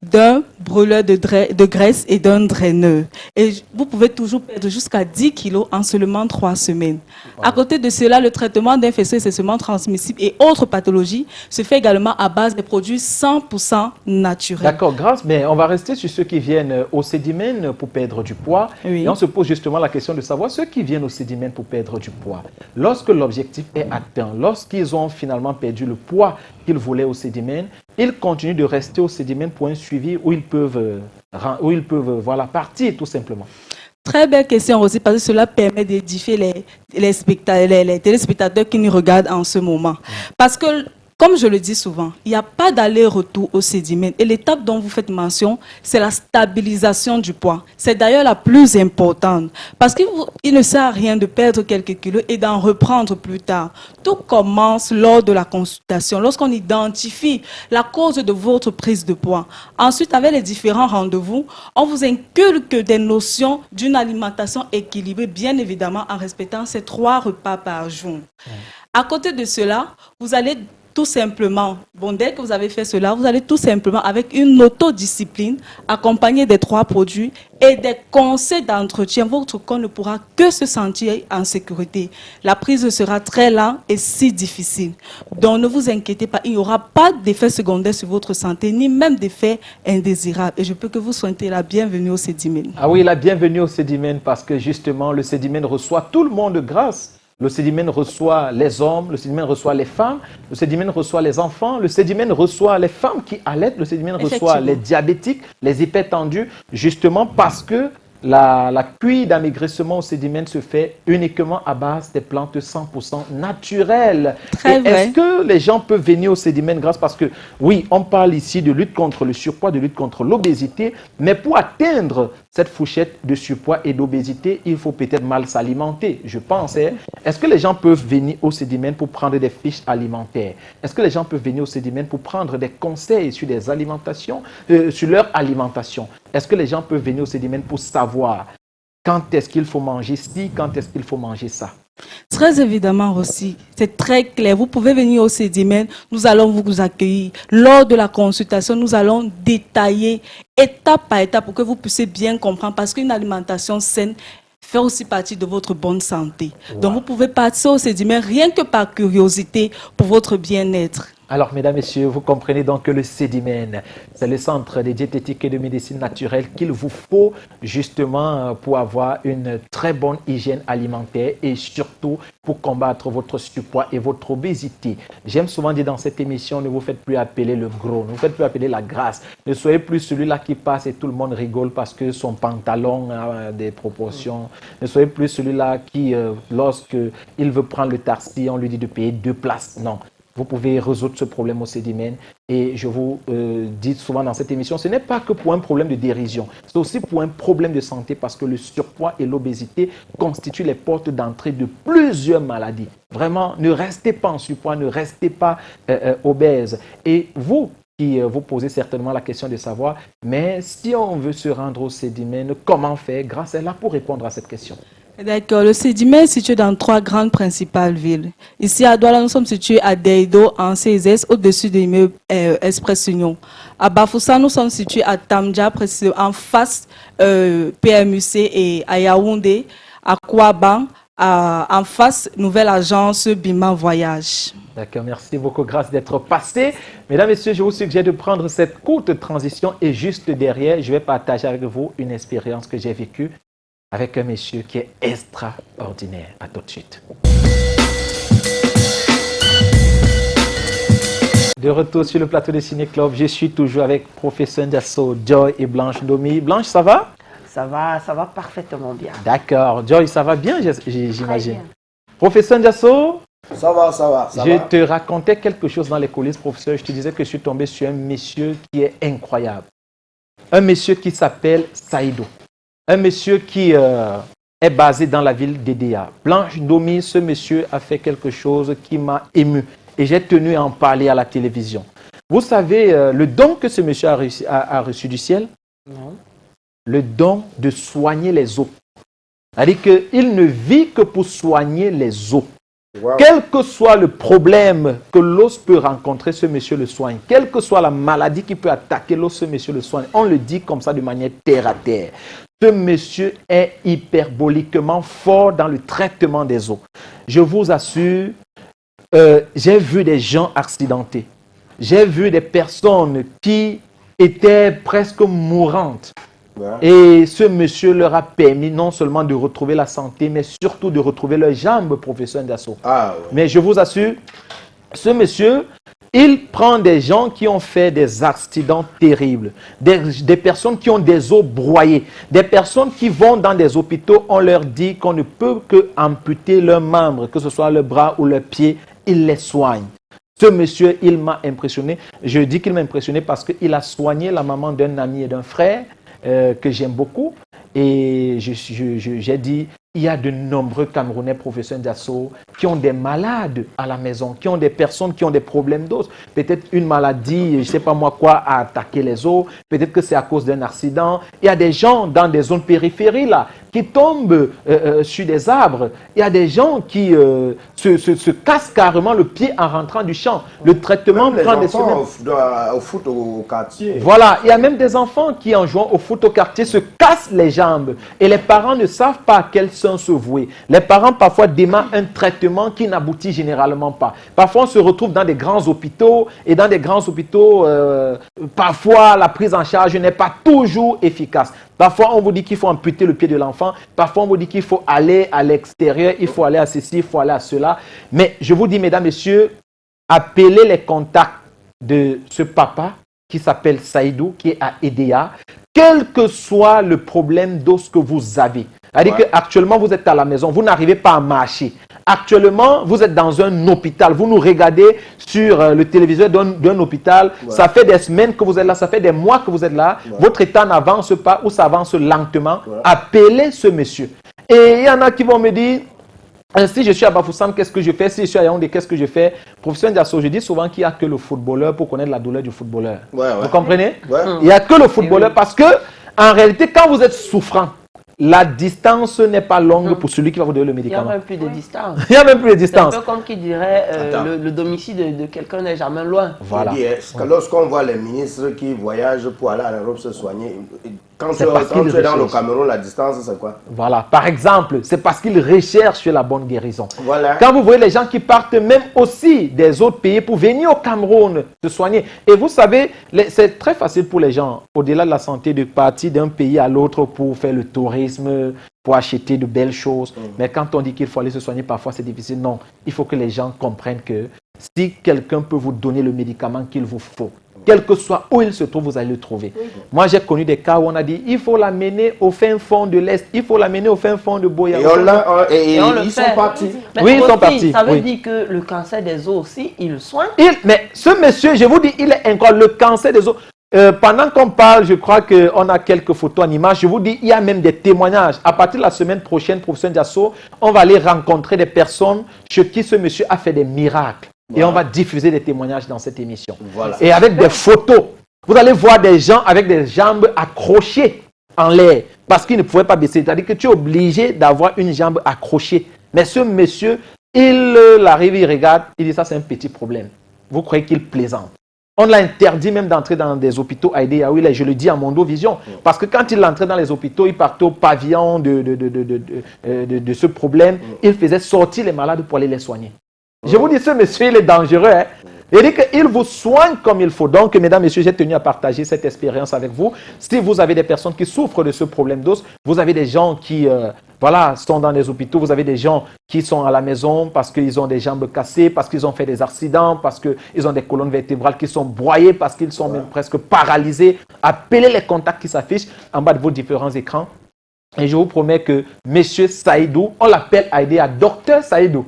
Speaker 8: d'un brûleur de graisse et d'un draineur. Et vous pouvez toujours perdre jusqu'à 10 kilos en seulement 3 semaines. À côté de cela, le traitement d'infections sexuellement transmissibles et autres pathologies se fait également à base des produits 100% naturels.
Speaker 1: D'accord, Grace, mais on va rester sur ceux qui viennent au CDMN pour perdre du poids.
Speaker 8: Oui.
Speaker 1: Et on se pose justement la question de savoir ceux qui viennent au CDMN pour perdre du poids. Lorsque l'objectif est atteint, lorsqu'ils ont finalement perdu le poids qu'ils voulaient au CDMN, ils continuent de rester au CDMN pour un suivi où ils peuvent partir tout simplement.
Speaker 8: Très belle question aussi parce que cela permet d'édifier les téléspectateurs qui nous regardent en ce moment. Parce que, comme je le dis souvent, il n'y a pas d'aller-retour au CDMN. Et l'étape dont vous faites mention, c'est la stabilisation du poids. C'est d'ailleurs la plus importante. Parce qu'il ne sert à rien de perdre quelques kilos et d'en reprendre plus tard. Tout commence lors de la consultation, lorsqu'on identifie la cause de votre prise de poids. Ensuite, avec les différents rendez-vous, on vous inculque des notions d'une alimentation équilibrée, bien évidemment en respectant ces 3 repas par jour. À côté de cela, vous allez tout simplement, dès que vous avez fait cela, vous allez tout simplement, avec une autodiscipline, accompagnée des 3 produits et des conseils d'entretien, votre corps ne pourra que se sentir en sécurité. La prise sera très lente et si difficile. Donc ne vous inquiétez pas, il n'y aura pas d'effets secondaires sur votre santé, ni même d'effets indésirables. Et je peux que vous souhaiter la bienvenue au CDMN.
Speaker 1: Ah oui, la bienvenue au CDMN parce que justement, le CDMN reçoit tout le monde grâce. Le CDMN reçoit les hommes, le CDMN reçoit les femmes, le CDMN reçoit les enfants, le CDMN reçoit les femmes qui allaitent, le CDMN reçoit les diabétiques, les hypertendus, justement parce que la cure d'amaigrissement au sédimène se fait uniquement à base des plantes 100% naturelles.
Speaker 8: Très vrai.
Speaker 1: Est-ce que les gens peuvent venir au sédimène grâce, parce que oui, on parle ici de lutte contre le surpoids, de lutte contre l'obésité, mais pour atteindre cette fourchette de surpoids et d'obésité, il faut peut-être mal s'alimenter, je pense. Est-ce que les gens peuvent venir au sédimène pour prendre des fiches alimentaires? Est-ce que les gens peuvent venir au sédimène pour prendre des conseils sur des alimentations, sur leur alimentation? Est-ce que les gens peuvent venir au sédimène pour savoir quand est-ce qu'il faut manger ci, quand est-ce qu'il faut manger ça?
Speaker 8: Très évidemment aussi, c'est très clair. Vous pouvez venir au sédimène, nous allons vous accueillir. Lors de la consultation, nous allons détailler étape par étape pour que vous puissiez bien comprendre, parce qu'une alimentation saine fait aussi partie de votre bonne santé. Wow. Donc vous pouvez partir au sédimène rien que par curiosité pour votre bien-être.
Speaker 1: Alors, mesdames, messieurs, vous comprenez donc que le Sédimène, c'est le centre de diététique et de médecine naturelle qu'il vous faut justement pour avoir une très bonne hygiène alimentaire et surtout pour combattre votre surpoids et votre obésité. J'aime souvent dire dans cette émission, ne vous faites plus appeler le gros, ne vous faites plus appeler la grasse. Ne soyez plus celui-là qui passe et tout le monde rigole parce que son pantalon a des proportions. Ne soyez plus celui-là qui, lorsqu'il veut prendre le taxi, on lui dit de payer 2 places. Non. Vous pouvez résoudre ce problème au sédimène. Et je vous dis souvent dans cette émission, ce n'est pas que pour un problème de dérision, c'est aussi pour un problème de santé parce que le surpoids et l'obésité constituent les portes d'entrée de plusieurs maladies. Vraiment, ne restez pas en surpoids, ne restez pas obèse. Et vous qui vous posez certainement la question de savoir, mais si on veut se rendre au sédimène, comment faire? Grâce est là pour répondre à cette question.
Speaker 8: D'accord. Le sédimène est situé dans 3 grandes principales villes. Ici, à Douala, nous sommes situés à Deido, en CSS, au-dessus de l'immeuble Express Union. À Bafoussa, nous sommes situés à Tamdja, en face PMUC, et à Yaoundé, à Kouaban, en face Nouvelle Agence Bima Voyage.
Speaker 1: D'accord, merci beaucoup. Grâce d'être passé. Mesdames, Messieurs, je vous suggère de prendre cette courte transition et juste derrière, je vais partager avec vous une expérience que j'ai vécue avec un monsieur qui est extraordinaire. À tout de suite. De retour sur le plateau de Ciné Club, je suis toujours avec professeur Ndiasso, Joy et Blanche Domi. Blanche, ça va?
Speaker 3: Ça va parfaitement bien.
Speaker 1: D'accord. Joy, ça va bien, j'imagine. Professeur Ndiasso?
Speaker 2: Ça va.
Speaker 1: Je te racontais quelque chose dans les coulisses, professeur. Je te disais que je suis tombé sur un monsieur qui est incroyable. Un monsieur qui s'appelle Saïdou. Un monsieur qui est basé dans la ville d'Edea. Blanche Domi, ce monsieur a fait quelque chose qui m'a ému. Et j'ai tenu à en parler à la télévision. Vous savez le don que ce monsieur a reçu du ciel? Non. Le don de soigner les os. C'est-à-dire qu'il ne vit que pour soigner les os. Wow. Quel que soit le problème que l'os peut rencontrer, ce monsieur le soigne. Quelle que soit la maladie qui peut attaquer l'os, ce monsieur le soigne. On le dit comme ça de manière terre à terre. Ce monsieur est hyperboliquement fort dans le traitement des os. Je vous assure, j'ai vu des gens accidentés. J'ai vu des personnes qui étaient presque mourantes. Et ce monsieur leur a permis non seulement de retrouver la santé, mais surtout de retrouver leurs jambes, professeur Ndiasso. Ah, ouais. Mais je vous assure, ce monsieur, il prend des gens qui ont fait des accidents terribles, des personnes qui ont des os broyés, des personnes qui vont dans des hôpitaux, on leur dit qu'on ne peut que amputer leurs membres, que ce soit le bras ou le pied, il les soigne. Ce monsieur, il m'a impressionné. Je dis qu'il m'a impressionné parce qu'il a soigné la maman d'un ami et d'un frère que j'aime beaucoup. Et j'ai dit, il y a de nombreux Camerounais, professeurs Ndiasso, qui ont des malades à la maison, qui ont des personnes qui ont des problèmes d'os. Peut-être une maladie, je ne sais pas moi quoi, a attaqué les os. Peut-être que c'est à cause d'un accident. Il y a des gens dans des zones périphériques là, qui tombent sur des arbres. Il y a des gens qui se cassent carrément le pied en rentrant du champ. Le traitement prend des semaines.
Speaker 2: Au foot au quartier.
Speaker 1: Voilà, il y a même des enfants qui, en jouant au foot au quartier, se cassent les jambes. Et les parents ne savent pas à quel sens se vouer. Les parents parfois démarrent un traitement qui n'aboutit généralement pas. Parfois, on se retrouve dans des grands hôpitaux. Et dans des grands hôpitaux, parfois, la prise en charge n'est pas toujours efficace. Parfois, on vous dit qu'il faut amputer le pied de l'enfant. Parfois, on vous dit qu'il faut aller à l'extérieur, il faut aller à ceci, il faut aller à cela. Mais je vous dis, mesdames, messieurs, appelez les contacts de ce papa qui s'appelle Saïdou, qui est à Edea. quel que soit le problème d'os que vous avez. C'est-à-dire qu'actuellement, vous êtes à la maison, vous n'arrivez pas à marcher. Actuellement, vous êtes dans un hôpital. Vous nous regardez sur le téléviseur d'un hôpital. Ça fait des semaines que vous êtes là, ça fait des mois que vous êtes là. Votre état n'avance pas ou ça avance lentement. Appelez ce monsieur. Et il y en a qui vont me dire, si je suis à Bafoussam, qu'est-ce que je fais? Si je suis à Yaoundé, qu'est-ce que je fais? Professeur Ndiasso, je dis souvent qu'il n'y a que le footballeur pour connaître la douleur du footballeur. Vous comprenez? Il n'y a que le footballeur parce que, en réalité, quand vous êtes souffrant, la distance n'est pas longue pour celui qui va vous donner le médicament.
Speaker 3: Il n'y a même plus de distance.
Speaker 1: Il n'y a même plus de distance.
Speaker 3: C'est un peu comme qui dirait le domicile de quelqu'un n'est jamais loin.
Speaker 1: Voilà.
Speaker 2: Lorsqu'on voit les ministres qui voyagent pour aller en Europe se soigner, quand tu es dans le Cameroun, la distance, c'est quoi?
Speaker 1: Voilà. Par exemple, c'est parce qu'ils recherchent la bonne guérison.
Speaker 2: Voilà.
Speaker 1: Quand vous voyez les gens qui partent même aussi des autres pays pour venir au Cameroun se soigner. Et vous savez, c'est très facile pour les gens, au-delà de la santé, de partir d'un pays à l'autre pour faire le tourisme, pour acheter de belles choses. Mais quand on dit qu'il faut aller se soigner, parfois c'est difficile. Non, il faut que les gens comprennent que si quelqu'un peut vous donner le médicament qu'il vous faut, quel que soit où il se trouve, vous allez le trouver. Moi, j'ai connu des cas où on a dit, il faut l'amener au fin fond de l'Est, il faut l'amener au fin fond de Boya.
Speaker 2: Et ils sont partis.
Speaker 1: Oui, ils sont partis.
Speaker 3: Ça veut dire que le cancer des os aussi, il le soigne.
Speaker 1: Mais ce monsieur, je vous dis, il est incroyable. Le cancer des os. Pendant qu'on parle, je crois qu'on a quelques photos en images. Je vous dis, il y a même des témoignages. À partir de la semaine prochaine, professeur Ndiasso, on va aller rencontrer des personnes chez qui ce monsieur a fait des miracles. Et on va diffuser des témoignages dans cette émission. Et avec des photos. Vous allez voir des gens avec des jambes accrochées en l'air parce qu'ils ne pouvaient pas baisser. C'est-à-dire que tu es obligé d'avoir une jambe accrochée. Mais ce monsieur, il arrive, il regarde, il dit ça c'est un petit problème. Vous croyez qu'il plaisante? On l'a interdit même d'entrer dans des hôpitaux à Aïdé Yaoulé, je le dis à Mondo Vision. Parce que quand il entrait dans les hôpitaux, il partait au pavillon de ce problème. Il faisait sortir les malades pour aller les soigner. Je vous dis, ce monsieur, il est dangereux. Hein? Il dit qu'il vous soigne comme il faut. Donc, mesdames, messieurs, j'ai tenu à partager cette expérience avec vous. Si vous avez des personnes qui souffrent de ce problème d'os, vous avez des gens qui sont dans les hôpitaux, vous avez des gens qui sont à la maison parce qu'ils ont des jambes cassées, parce qu'ils ont fait des accidents, parce qu'ils ont des colonnes vertébrales qui sont broyées, parce qu'ils sont même presque paralysés. Appelez les contacts qui s'affichent en bas de vos différents écrans. Et je vous promets que M. Saïdou, on l'appelle Aïdé, Docteur Saïdou,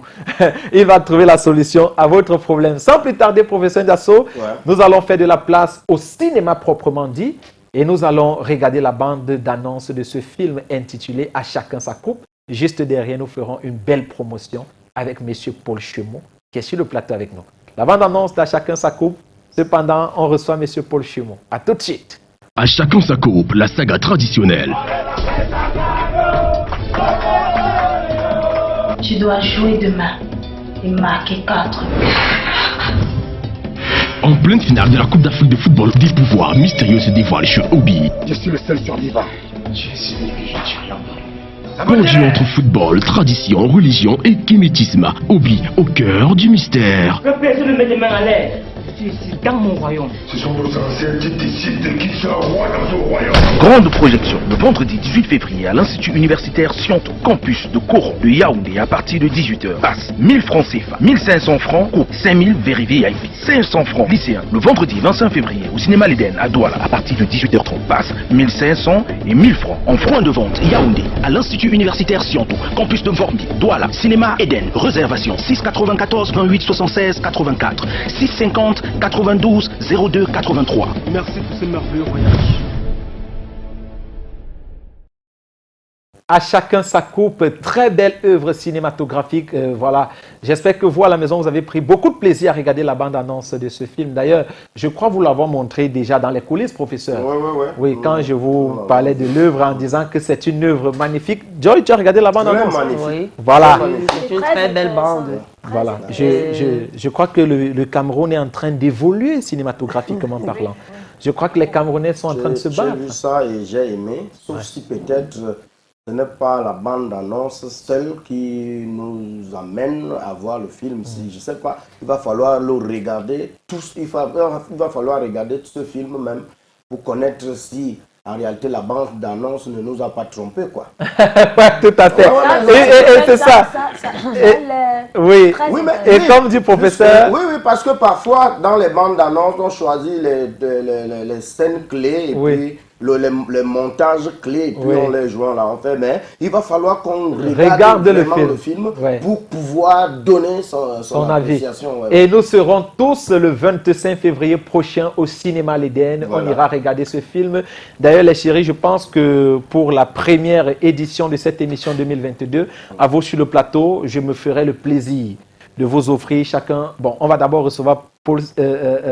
Speaker 1: il va trouver la solution à votre problème. Sans plus tarder, professeur Ndiasso, nous allons faire de la place au cinéma proprement dit et nous allons regarder la bande d'annonce de ce film intitulé « À chacun sa coupe ». Juste derrière, nous ferons une belle promotion avec M. Paul Chemot qui est sur le plateau avec nous. La bande annonce d'À chacun sa coupe. Cependant, on reçoit M. Paul Chemot. À tout de suite.
Speaker 9: À chacun sa coupe, la saga traditionnelle.
Speaker 10: Tu dois jouer demain et marquer 4 buts.
Speaker 9: En pleine finale de la Coupe d'Afrique de football, des pouvoirs mystérieux se dévoilent sur Obi.
Speaker 11: Je suis le seul survivant. Tu es celui que je tue l'homme.
Speaker 9: Conjugué entre football, tradition, religion et kémétisme. Obi, au cœur du mystère.
Speaker 12: Que personne ne met les mains à l'air. Je suis ici dans mon royaume.
Speaker 11: Ce sont vos anciens qui décident de qui sera roi dans ce royaume.
Speaker 13: Grande projection le vendredi 18 février à l'Institut universitaire Sciento, campus de Coron de Yaoundé à partir de 18h. Passe 1000 francs CFA, 1500 francs, coupe 5000 vérifiés VIP, 500 francs lycéens. Le vendredi 25 février au cinéma L'Éden à Douala à partir de 18h30. Passe 1500 et 1000 francs en point de vente Yaoundé à l'Institut universitaire Sciento, campus de Vormbi, Douala, cinéma Eden. Réservation 694 28 76 84 650 92 02 83.
Speaker 11: Merci pour ce merveilleux voyage.
Speaker 1: À chacun sa coupe, très belle œuvre cinématographique. Voilà, j'espère que vous à la maison, vous avez pris beaucoup de plaisir à regarder la bande-annonce de ce film. D'ailleurs, je crois vous l'avoir montré déjà dans les coulisses, professeur. Oui, quand je vous parlais de l'œuvre en disant que c'est une œuvre magnifique. Joy, tu as regardé la bande-annonce?
Speaker 3: Oui.
Speaker 1: Voilà.
Speaker 3: C'est une très belle bande.
Speaker 1: Voilà, je crois que le Cameroun est en train d'évoluer cinématographiquement parlant. Je crois que les Camerounais sont en train de se battre.
Speaker 2: J'ai vu ça et j'ai aimé, sauf si peut-être ce n'est pas la bande-annonce celle qui nous amène à voir le film. Si, je ne sais pas, il va falloir le regarder, il va falloir regarder ce film même pour connaître si en réalité la bande-annonce ne nous a pas trompés, quoi.
Speaker 1: Tout à fait. Et c'est ça. Oui, mais, comme dit le professeur...
Speaker 2: Oui, parce que parfois, dans les bandes d'annonces, on choisit les scènes clés et puis les montages clés, et puis
Speaker 1: Oui.
Speaker 2: on les joue là, on fait, mais il va falloir qu'on
Speaker 1: Regarde
Speaker 2: vraiment
Speaker 1: le
Speaker 2: le
Speaker 1: film.
Speaker 2: film
Speaker 1: Ouais.
Speaker 2: pour pouvoir donner son
Speaker 1: avis.
Speaker 2: appréciation.
Speaker 1: Et nous serons tous le 25 février prochain au cinéma L'Éden.
Speaker 2: Voilà.
Speaker 1: On ira regarder ce film. D'ailleurs, les chéris, je pense que pour la première édition de cette émission 2022, à vous sur le plateau, je me ferai le plaisir de vous offrir chacun. Bon, on va d'abord recevoir Paul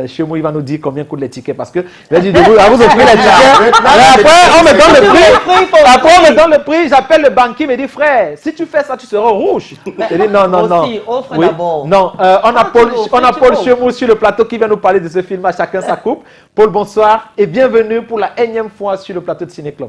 Speaker 1: Chemou, il va nous dire combien coûtent les tickets parce que il a dit de vous, à vous offrir les tickets. Et après, on me donne le prix. Après, on me donne le prix. J'appelle le banquier, il me dit frère, si tu fais ça, tu seras rouge. Je dis non, non, non.
Speaker 3: Aussi, offre
Speaker 1: Oui.
Speaker 3: d'abord.
Speaker 1: Non, on a Paul,
Speaker 3: toujours,
Speaker 1: on a
Speaker 3: fais
Speaker 1: Paul
Speaker 3: toujours.
Speaker 1: Chemou sur le plateau qui vient nous parler de ce film à chacun sa coupe. Paul, bonsoir et bienvenue pour la énième fois sur le plateau de Ciné Club.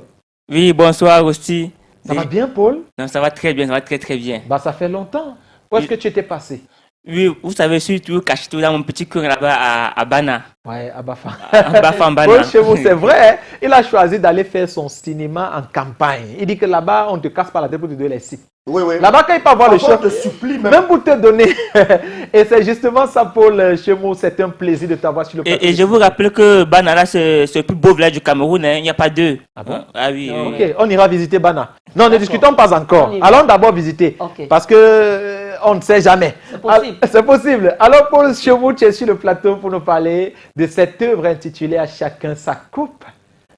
Speaker 14: Oui, bonsoir aussi.
Speaker 1: Ça va bien, Paul?
Speaker 14: Non, ça va très bien, ça va très très bien.
Speaker 1: Bah, ça fait longtemps. Où est-ce que tu étais passé?
Speaker 14: Oui, vous savez, surtout caché tout dans mon petit coin là-bas à Bana.
Speaker 1: Ouais, à Bafan.
Speaker 14: À Bafan, Bana.
Speaker 1: Paul Chemou, c'est vrai, hein, il a choisi d'aller faire son cinéma en campagne. Il dit que là-bas, on ne te casse pas la tête pour te donner les sites.
Speaker 2: Oui, oui.
Speaker 1: Là-bas, quand il peut avoir le
Speaker 2: Parfois,
Speaker 1: chef,
Speaker 2: on te supplie
Speaker 1: même pour te donner. Et c'est justement ça, Paul Chemou, c'est un plaisir de t'avoir sur le plateau.
Speaker 14: Et je vous rappelle que Bana là, c'est le plus beau village du Cameroun, hein. Il n'y a pas deux.
Speaker 1: Ah bon?
Speaker 14: Ah oui. oui.
Speaker 1: Ok, on ira visiter Bana. Non, ne discutons pas encore.
Speaker 3: On y va.
Speaker 1: Allons d'abord visiter.
Speaker 3: Ok.
Speaker 1: Parce que on ne sait jamais.
Speaker 3: C'est possible.
Speaker 1: C'est possible. Alors, Paul Chemou, tu es sur le plateau pour nous parler de cette œuvre intitulée À chacun sa coupe.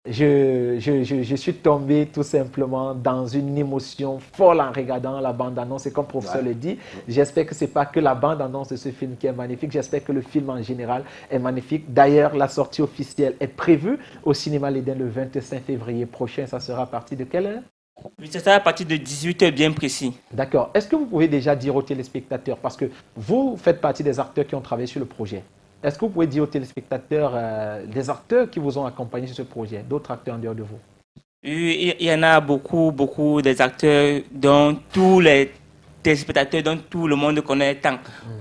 Speaker 1: Je suis tombé tout simplement dans une émotion folle en regardant la bande-annonce. Et comme le professeur le dit, j'espère que ce n'est pas que la bande-annonce de ce film qui est magnifique. J'espère que le film en général est magnifique. D'ailleurs, la sortie officielle est prévue au cinéma L'Éden le 25 février prochain. Ça sera à partir de quelle heure?
Speaker 14: Oui, c'est ça à partir de 18h bien précis.
Speaker 1: D'accord. Est-ce que vous pouvez déjà dire aux téléspectateurs, parce que vous faites partie des acteurs qui ont travaillé sur le projet, est-ce que vous pouvez dire aux téléspectateurs des acteurs qui vous ont accompagné sur ce projet, d'autres acteurs en dehors de vous?
Speaker 14: Oui, il y en a beaucoup, beaucoup des acteurs dont tous les téléspectateurs, dont tout le monde connaît tant.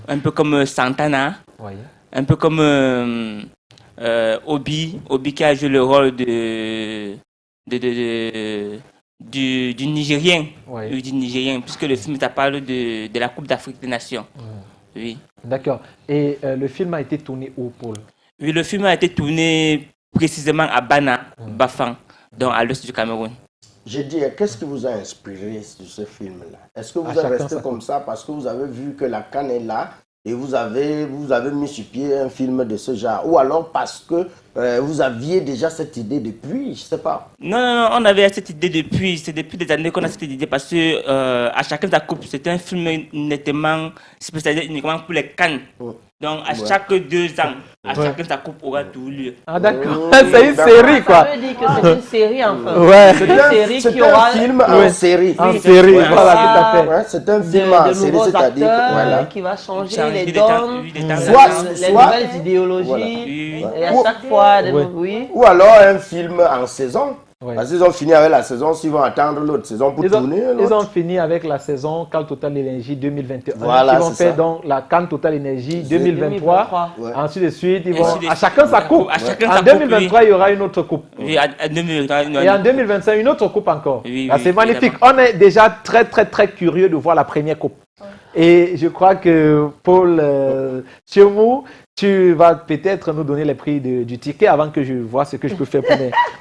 Speaker 14: Un peu comme Santana,
Speaker 1: Oui.
Speaker 14: un peu comme Obi qui a joué le rôle du Nigérien,
Speaker 1: Oui.
Speaker 14: oui, du Nigérien, puisque le film ça parle de la Coupe d'Afrique des Nations. Oui.
Speaker 1: D'accord. Et le film a été tourné où, Paul?
Speaker 14: Oui, le film a été tourné précisément à Bana, Bafang, donc à l'ouest du Cameroun.
Speaker 2: J'ai dit, qu'est-ce qui vous a inspiré de ce film-là? Est-ce que
Speaker 1: À
Speaker 2: vous êtes
Speaker 1: chacun
Speaker 2: resté
Speaker 1: sa
Speaker 2: comme ça parce que vous avez vu que la CAN est là et vous avez mis sur pied un film de ce genre? Ou alors parce que vous aviez déjà cette idée depuis, je ne sais pas.
Speaker 14: Non, on avait cette idée depuis, c'est depuis des années qu'on a cette idée parce que à chacun sa coupe, c'était un film nettement spécialisé uniquement pour les cannes. Donc à chaque 2 ans, à chacun sa coupe aura tout lieu.
Speaker 1: Ah d'accord, c'est une série quoi.
Speaker 3: Ça veut dire que c'est une série enfin.
Speaker 1: Ouais.
Speaker 3: C'est une série qui
Speaker 2: C'est
Speaker 3: aura
Speaker 2: un film en série.
Speaker 1: En série,
Speaker 2: Ouais,
Speaker 1: voilà, tout à fait.
Speaker 2: Ouais, c'est un film en
Speaker 3: de
Speaker 2: série,
Speaker 3: nouveaux
Speaker 2: c'est-à-dire
Speaker 3: acteurs
Speaker 2: voilà.
Speaker 3: qui va changer
Speaker 14: Changer
Speaker 3: les
Speaker 14: des temps,
Speaker 3: dons,
Speaker 14: oui, des temps.
Speaker 3: les nouvelles idéologies.
Speaker 2: Voilà.
Speaker 14: Oui.
Speaker 3: Et à chaque fois,
Speaker 1: Ouais.
Speaker 3: oui.
Speaker 2: Ou alors un film en saison.
Speaker 1: Ouais.
Speaker 2: Parce qu'ils ont fini avec la saison, s'ils vont attendre l'autre saison pour tourner.
Speaker 1: Ils ont fini avec la saison Cannes Total Énergie 2021.
Speaker 2: Voilà,
Speaker 1: Ils vont
Speaker 2: c'est
Speaker 1: faire
Speaker 2: ça.
Speaker 1: donc la Cannes Total Énergie 2023.
Speaker 2: Ouais.
Speaker 1: Ensuite de suite, ils
Speaker 14: Et
Speaker 1: vont
Speaker 14: ensuite de
Speaker 1: à
Speaker 14: suite,
Speaker 1: chacun sa coupe.
Speaker 14: à chacun
Speaker 1: En
Speaker 14: sa coupe,
Speaker 1: 2023, il y aura une autre coupe.
Speaker 14: Oui, à 2023,
Speaker 1: Et en 2025, une autre coupe encore.
Speaker 14: Oui,
Speaker 1: Ah,
Speaker 14: oui,
Speaker 1: c'est magnifique. On est déjà très, très, très curieux de voir la première coupe. Et je crois que Paul Chemou, tu vas peut-être nous donner les prix du ticket avant que je vois ce que je peux faire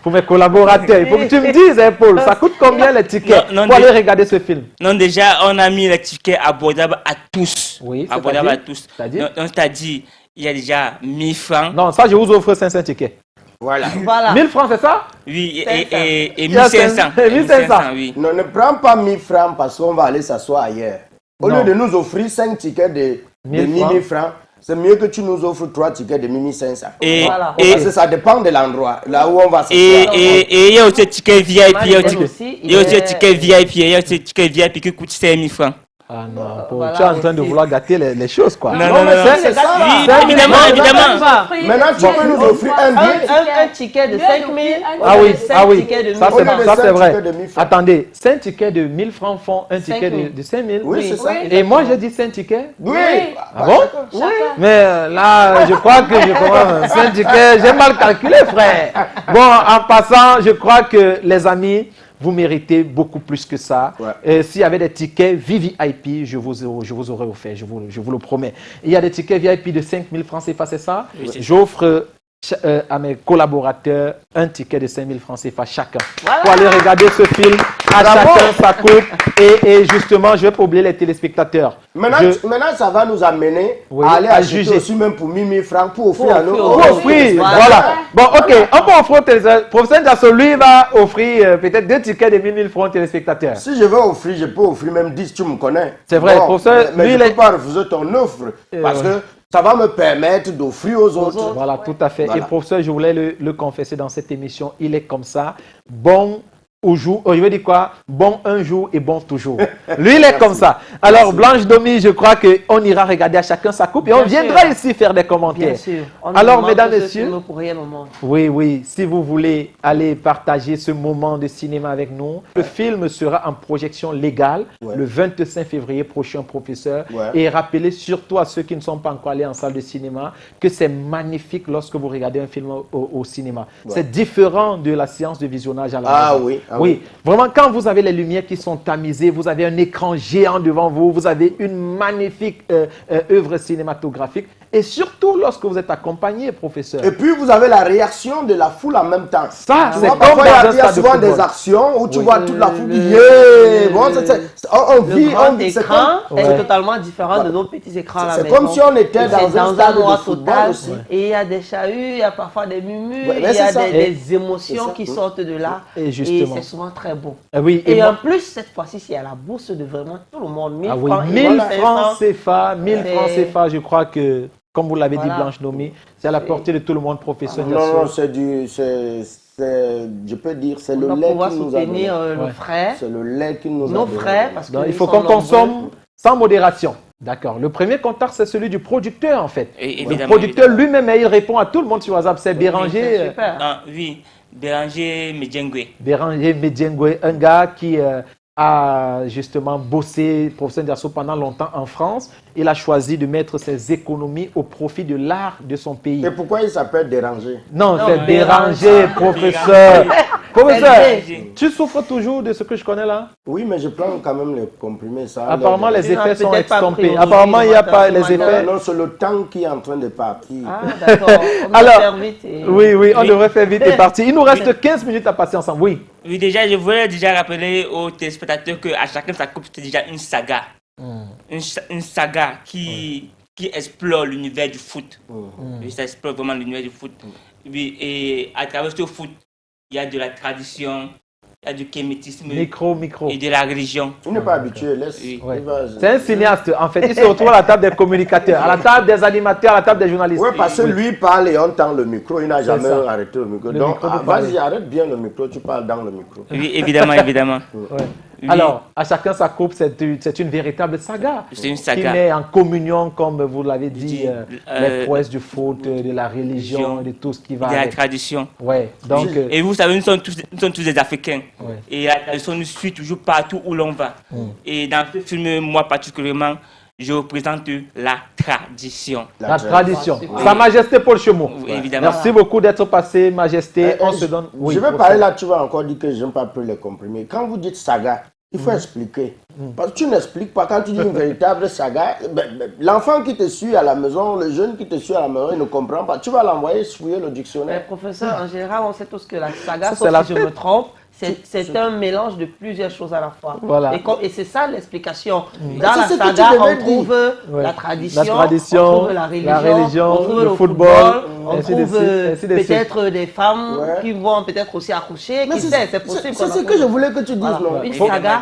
Speaker 1: pour mes collaborateurs. Il faut que tu me dises, hein, Paul, ça coûte combien les tickets
Speaker 14: Non,
Speaker 1: pour aller regarder ce film?
Speaker 14: Non, déjà, on a mis les tickets abordables à tous.
Speaker 1: Oui,
Speaker 14: abordables à
Speaker 1: c'est-à-dire?
Speaker 14: tous.
Speaker 1: C'est-à-dire?
Speaker 14: Donc, c'est-à-dire, il y a déjà 1000 francs.
Speaker 1: Non, ça, je vous offre 500 tickets.
Speaker 2: Voilà.
Speaker 3: Voilà.
Speaker 1: 1000 francs, c'est ça?
Speaker 14: Oui,
Speaker 3: 500.
Speaker 14: et
Speaker 1: Il y a
Speaker 14: 1500.
Speaker 1: 1500.
Speaker 14: Oui.
Speaker 2: Non, ne prends pas 1000 francs parce qu'on va aller s'asseoir ailleurs. Au
Speaker 1: Non.
Speaker 2: lieu de nous offrir 5 tickets de 1000 francs, c'est mieux que tu nous offres 3 tickets de 1500.
Speaker 14: Et,
Speaker 3: Voilà.
Speaker 14: et,
Speaker 2: Parce que ça dépend de l'endroit, là où on va s'asseoir.
Speaker 14: et il y a aussi le ticket VIP. Il y a
Speaker 3: aussi,
Speaker 14: aussi le ticket VIP. Il y a aussi le ticket VIP qui coûte 5000 francs.
Speaker 1: Ah non, Paul,
Speaker 3: Voilà,
Speaker 1: tu es en train de
Speaker 3: aussi.
Speaker 1: vouloir gâter les choses, quoi.
Speaker 14: Non, non,
Speaker 2: mais
Speaker 14: non,
Speaker 2: c'est ça.
Speaker 14: Oui,
Speaker 1: Ça,
Speaker 14: évidemment, évidemment.
Speaker 2: Maintenant, tu peux nous offrir un billet.
Speaker 3: Un ticket de 5 000.
Speaker 1: Ah oui, ah oui,
Speaker 3: tickets de 1000
Speaker 1: ça
Speaker 2: Au lieu
Speaker 3: francs.
Speaker 2: de
Speaker 1: c'est
Speaker 2: 5
Speaker 1: vrai.
Speaker 2: tickets de 1000 francs.
Speaker 1: Attendez, 5 tickets de 1000 francs font un
Speaker 3: 5
Speaker 1: ticket
Speaker 3: 000.
Speaker 1: de 5000.
Speaker 2: Oui, c'est ça.
Speaker 1: Et moi, j'ai dit 5 tickets.
Speaker 2: Oui.
Speaker 1: Ah bon?
Speaker 3: Oui.
Speaker 1: Mais là, je crois que je commence 5 tickets. J'ai mal calculé, frère. Bon, en passant, je crois que les amis, vous méritez beaucoup plus que ça.
Speaker 2: Ouais.
Speaker 1: S'il y avait des tickets VVIP, je vous aurais offert, je vous le promets. Il y a des tickets VIP de 5000 francs CFA, c'est ça?
Speaker 14: Oui, c'est ça.
Speaker 1: J'offre à mes collaborateurs un ticket de 5 000 francs CFA chacun.
Speaker 3: Voilà.
Speaker 1: Pour aller regarder ce film, à chacun sa coupe. Et justement, je ne vais pas oublier les téléspectateurs.
Speaker 2: Maintenant, ça va nous amener à aller à juger aussi même pour 1 000 francs pour offrir à nous.
Speaker 1: Pour offrir, voilà. Bon, ok, on peut offrir aux téléspectateurs. Professeur Ndiasso, lui, va offrir peut-être 2 tickets de 1 000 francs aux téléspectateurs.
Speaker 2: Si je veux offrir, je peux offrir même 10, tu me connais.
Speaker 1: C'est vrai,
Speaker 2: bon,
Speaker 1: professeur.
Speaker 2: Mais je ne peux pas refuser ton offre parce que ça va me permettre d'offrir aux autres.
Speaker 1: Voilà, tout à fait.
Speaker 2: Voilà.
Speaker 1: Et professeur, je voulais le confesser dans cette émission, il est comme ça. Bon au jour, je veux dire quoi? Bon un jour et bon toujours. Lui, il est comme ça. Alors, Blanche Domi, je crois qu'on ira regarder à chacun sa coupe et on viendra ici faire des commentaires.
Speaker 3: Bien sûr.
Speaker 1: Alors, mesdames, messieurs,
Speaker 3: oui,
Speaker 1: oui, si vous voulez aller partager ce moment de cinéma avec nous, le film sera en projection légale le 25 février prochain, professeur. Et rappelez surtout à ceux qui ne sont pas encore allés en salle de cinéma que c'est magnifique lorsque vous regardez un film au cinéma. C'est différent de la séance de visionnage à la maison. Oui, vraiment, quand vous avez les lumières qui sont tamisées, vous avez un écran géant devant vous, vous avez une magnifique œuvre cinématographique. Et surtout lorsque vous êtes accompagné, professeur.
Speaker 2: Et puis vous avez la réaction de la foule en même temps.
Speaker 1: Ça, c'est comme
Speaker 2: parfois,
Speaker 1: dans un
Speaker 2: il y a
Speaker 1: stade de
Speaker 2: souvent
Speaker 1: football.
Speaker 2: des actions où tu vois toute la foule qui
Speaker 3: on vit, l'écran est totalement différent de nos petits écrans à la maison.
Speaker 2: C'est comme si on était dans un stade de football aussi.
Speaker 3: Et il y a des chahuts, il y a parfois des murmures, il y a des émotions qui sortent de là. Et c'est souvent très beau.
Speaker 1: Oui,
Speaker 3: et en plus, cette fois-ci, c'est à la bourse de vraiment tout le monde. 1000 francs.
Speaker 1: 1000 francs CFA, 1000 francs CFA, je crois que, comme vous l'avez dit, Blanche Domi, c'est à la portée de tout le monde, professeur.
Speaker 2: Non, je peux dire, c'est le lait qui nous a donné.
Speaker 3: Le frère.
Speaker 2: C'est le lait qui nous a donné.
Speaker 3: Nos frères, parce que
Speaker 1: il faut qu'on consomme sans modération. D'accord. Le premier contact, c'est celui du producteur, en fait. Le producteur lui-même, il répond à tout le monde sur WhatsApp. C'est Béranger.
Speaker 14: Oui, Béranger Medjengwe.
Speaker 1: Béranger Medjengwe, un gars qui a justement bossé, professeur Ndiasso, pendant longtemps en France. Il a choisi de mettre ses économies au profit de l'art de son pays.
Speaker 2: Et pourquoi il s'appelle Déranger?
Speaker 1: Non, c'est Béranger, professeur. Professeur, tu souffres toujours de ce que je connais là?
Speaker 2: Oui, mais je prends quand même les comprimés. Ça,
Speaker 1: apparemment, les effets sont estompés. Apparemment, il n'y a pas les effets.
Speaker 2: Non, c'est le temps qui est en train de partir.
Speaker 3: Ah, d'accord.
Speaker 1: Alors, oui, on devrait faire vite et partir. Il nous reste 15 minutes à passer ensemble. Oui.
Speaker 14: Oui, déjà, je voulais déjà rappeler aux téléspectateurs qu'à chacun sa coupe, c'était déjà une saga. Une saga qui explore l'univers du foot. Ça explore vraiment l'univers du foot. Et à travers ce foot, il y a de la tradition, il y a du kémétisme et de la religion.
Speaker 2: Tu n'es pas habitué, laisse.
Speaker 1: C'est un cinéaste, en fait. Il se retrouve à la table des communicateurs, à la table des animateurs, à la table des journalistes.
Speaker 2: Oui, parce que lui parle et on tend le micro, il n'a jamais arrêté le micro. Donc, vas-y, arrête bien le micro, tu parles dans le micro.
Speaker 14: Oui, évidemment, évidemment.
Speaker 1: Oui. Alors, à chacun sa coupe, c'est une véritable saga.
Speaker 14: C'est une saga.
Speaker 1: Qui met en communion, comme vous l'avez dit, les prouesses du foot, de la religion, de tout ce qui va
Speaker 14: avec. De la tradition.
Speaker 1: Ouais. Donc,
Speaker 14: et vous savez, nous sommes tous des Africains. Ouais. Et la tradition nous suit toujours partout où l'on va. Et dans ce film, moi particulièrement, je représente la tradition.
Speaker 1: La tradition. Sa Majesté Paul Chemou.
Speaker 14: Oui, évidemment.
Speaker 1: Merci beaucoup d'être passé, Majesté. On se donne.
Speaker 2: Oui, je vais parler là, tu vas encore dire que je n'aime pas plus les comprimés. Quand vous dites saga, il faut expliquer. Parce que tu n'expliques pas. Quand tu dis une véritable saga, l'enfant qui te suit à la maison, le jeune qui te suit à la maison, il ne comprend pas. Tu vas l'envoyer fouiller le dictionnaire.
Speaker 3: Mais professeur, en général, on sait tous que la saga, sauf si je me trompe, c'est un mélange de plusieurs choses à la fois.
Speaker 1: Voilà.
Speaker 3: Et c'est ça l'explication. Dans la saga, on trouve la tradition, on trouve la religion, on trouve le football, on trouve peut-être des femmes qui vont peut-être aussi accoucher. Qui sait, c'est possible.
Speaker 2: C'est ce que je voulais que tu dises.
Speaker 3: Voilà. Une saga,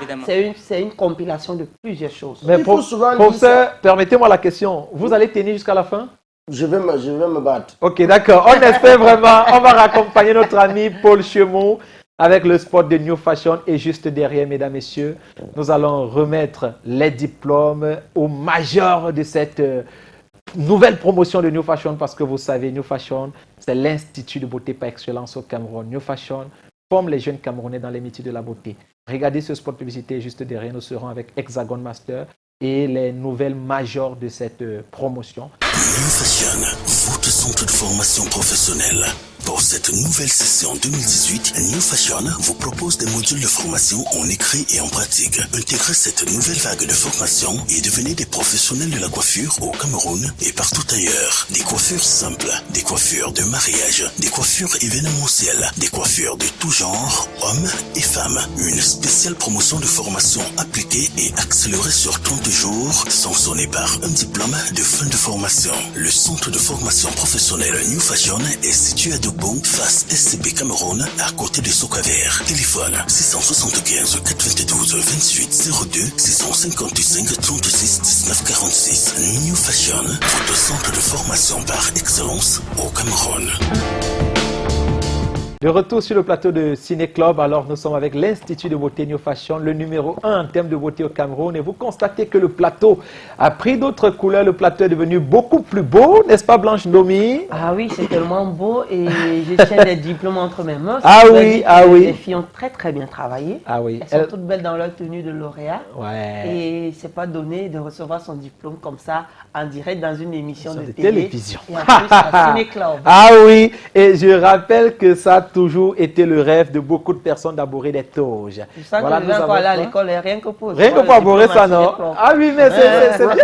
Speaker 3: c'est une compilation de plusieurs choses.
Speaker 1: Mais professeur, permettez-moi la question. Vous allez tenir jusqu'à la fin?
Speaker 2: Je vais me battre.
Speaker 1: Ok, d'accord. On espère vraiment. On va raccompagner notre ami Paul Chemou avec le spot de New Fashion. Et juste derrière, mesdames, messieurs, nous allons remettre les diplômes aux majors de cette nouvelle promotion de New Fashion. Parce que vous savez, New Fashion, c'est l'institut de beauté par excellence au Cameroun. New Fashion forme les jeunes Camerounais dans les métiers de la beauté. Regardez ce spot publicité juste derrière. Nous serons avec Hexagon Master et les nouvelles majors de cette promotion.
Speaker 15: New Fashion, votre centre de formation professionnelle. Pour cette nouvelle session 2018, New Fashion vous propose des modules de formation en écrit et en pratique. Intégrez cette nouvelle vague de formation et devenez des professionnels de la coiffure au Cameroun et partout ailleurs. Des coiffures simples, des coiffures de mariage, des coiffures événementielles, des coiffures de tout genre, hommes et femmes. Une spéciale promotion de formation appliquée et accélérée sur 30 jours, sanctionnée par un diplôme de fin de formation. Le centre de formation professionnelle New Fashion est situé à Dogbo, face SCB Cameroun, à côté de Sokaver. Téléphone 675 422 28 02 655 36 19 46. New Fashion, votre centre de formation par excellence au Cameroun.
Speaker 1: De retour sur le plateau de Ciné Club, alors nous sommes avec l'Institut de beauté New Fashion, le numéro 1 en termes de beauté au Cameroun, et vous constatez que le plateau a pris d'autres couleurs, le plateau est devenu beaucoup plus beau, n'est-ce pas Blanche Ndomi?
Speaker 3: Ah oui, c'est tellement beau et je tiens des diplômes entre mes mains.
Speaker 1: Ah oui, ah oui.
Speaker 3: Les filles ont très bien travaillé.
Speaker 1: Ah oui.
Speaker 3: Elles sont toutes belles dans leur tenue de lauréat.
Speaker 1: Ouais.
Speaker 3: Et c'est pas donné de recevoir son diplôme comme ça en direct dans une émission de
Speaker 1: télévision.
Speaker 3: Et en plus à Ciné Club.
Speaker 1: Ah oui, et je rappelle que ça a toujours été le rêve de beaucoup de personnes d'aborder des toges.
Speaker 3: Je sens que les gens aller à l'école et rien que pour
Speaker 1: rien que pour aborder ça, non? Ah oui, mais c'est bien.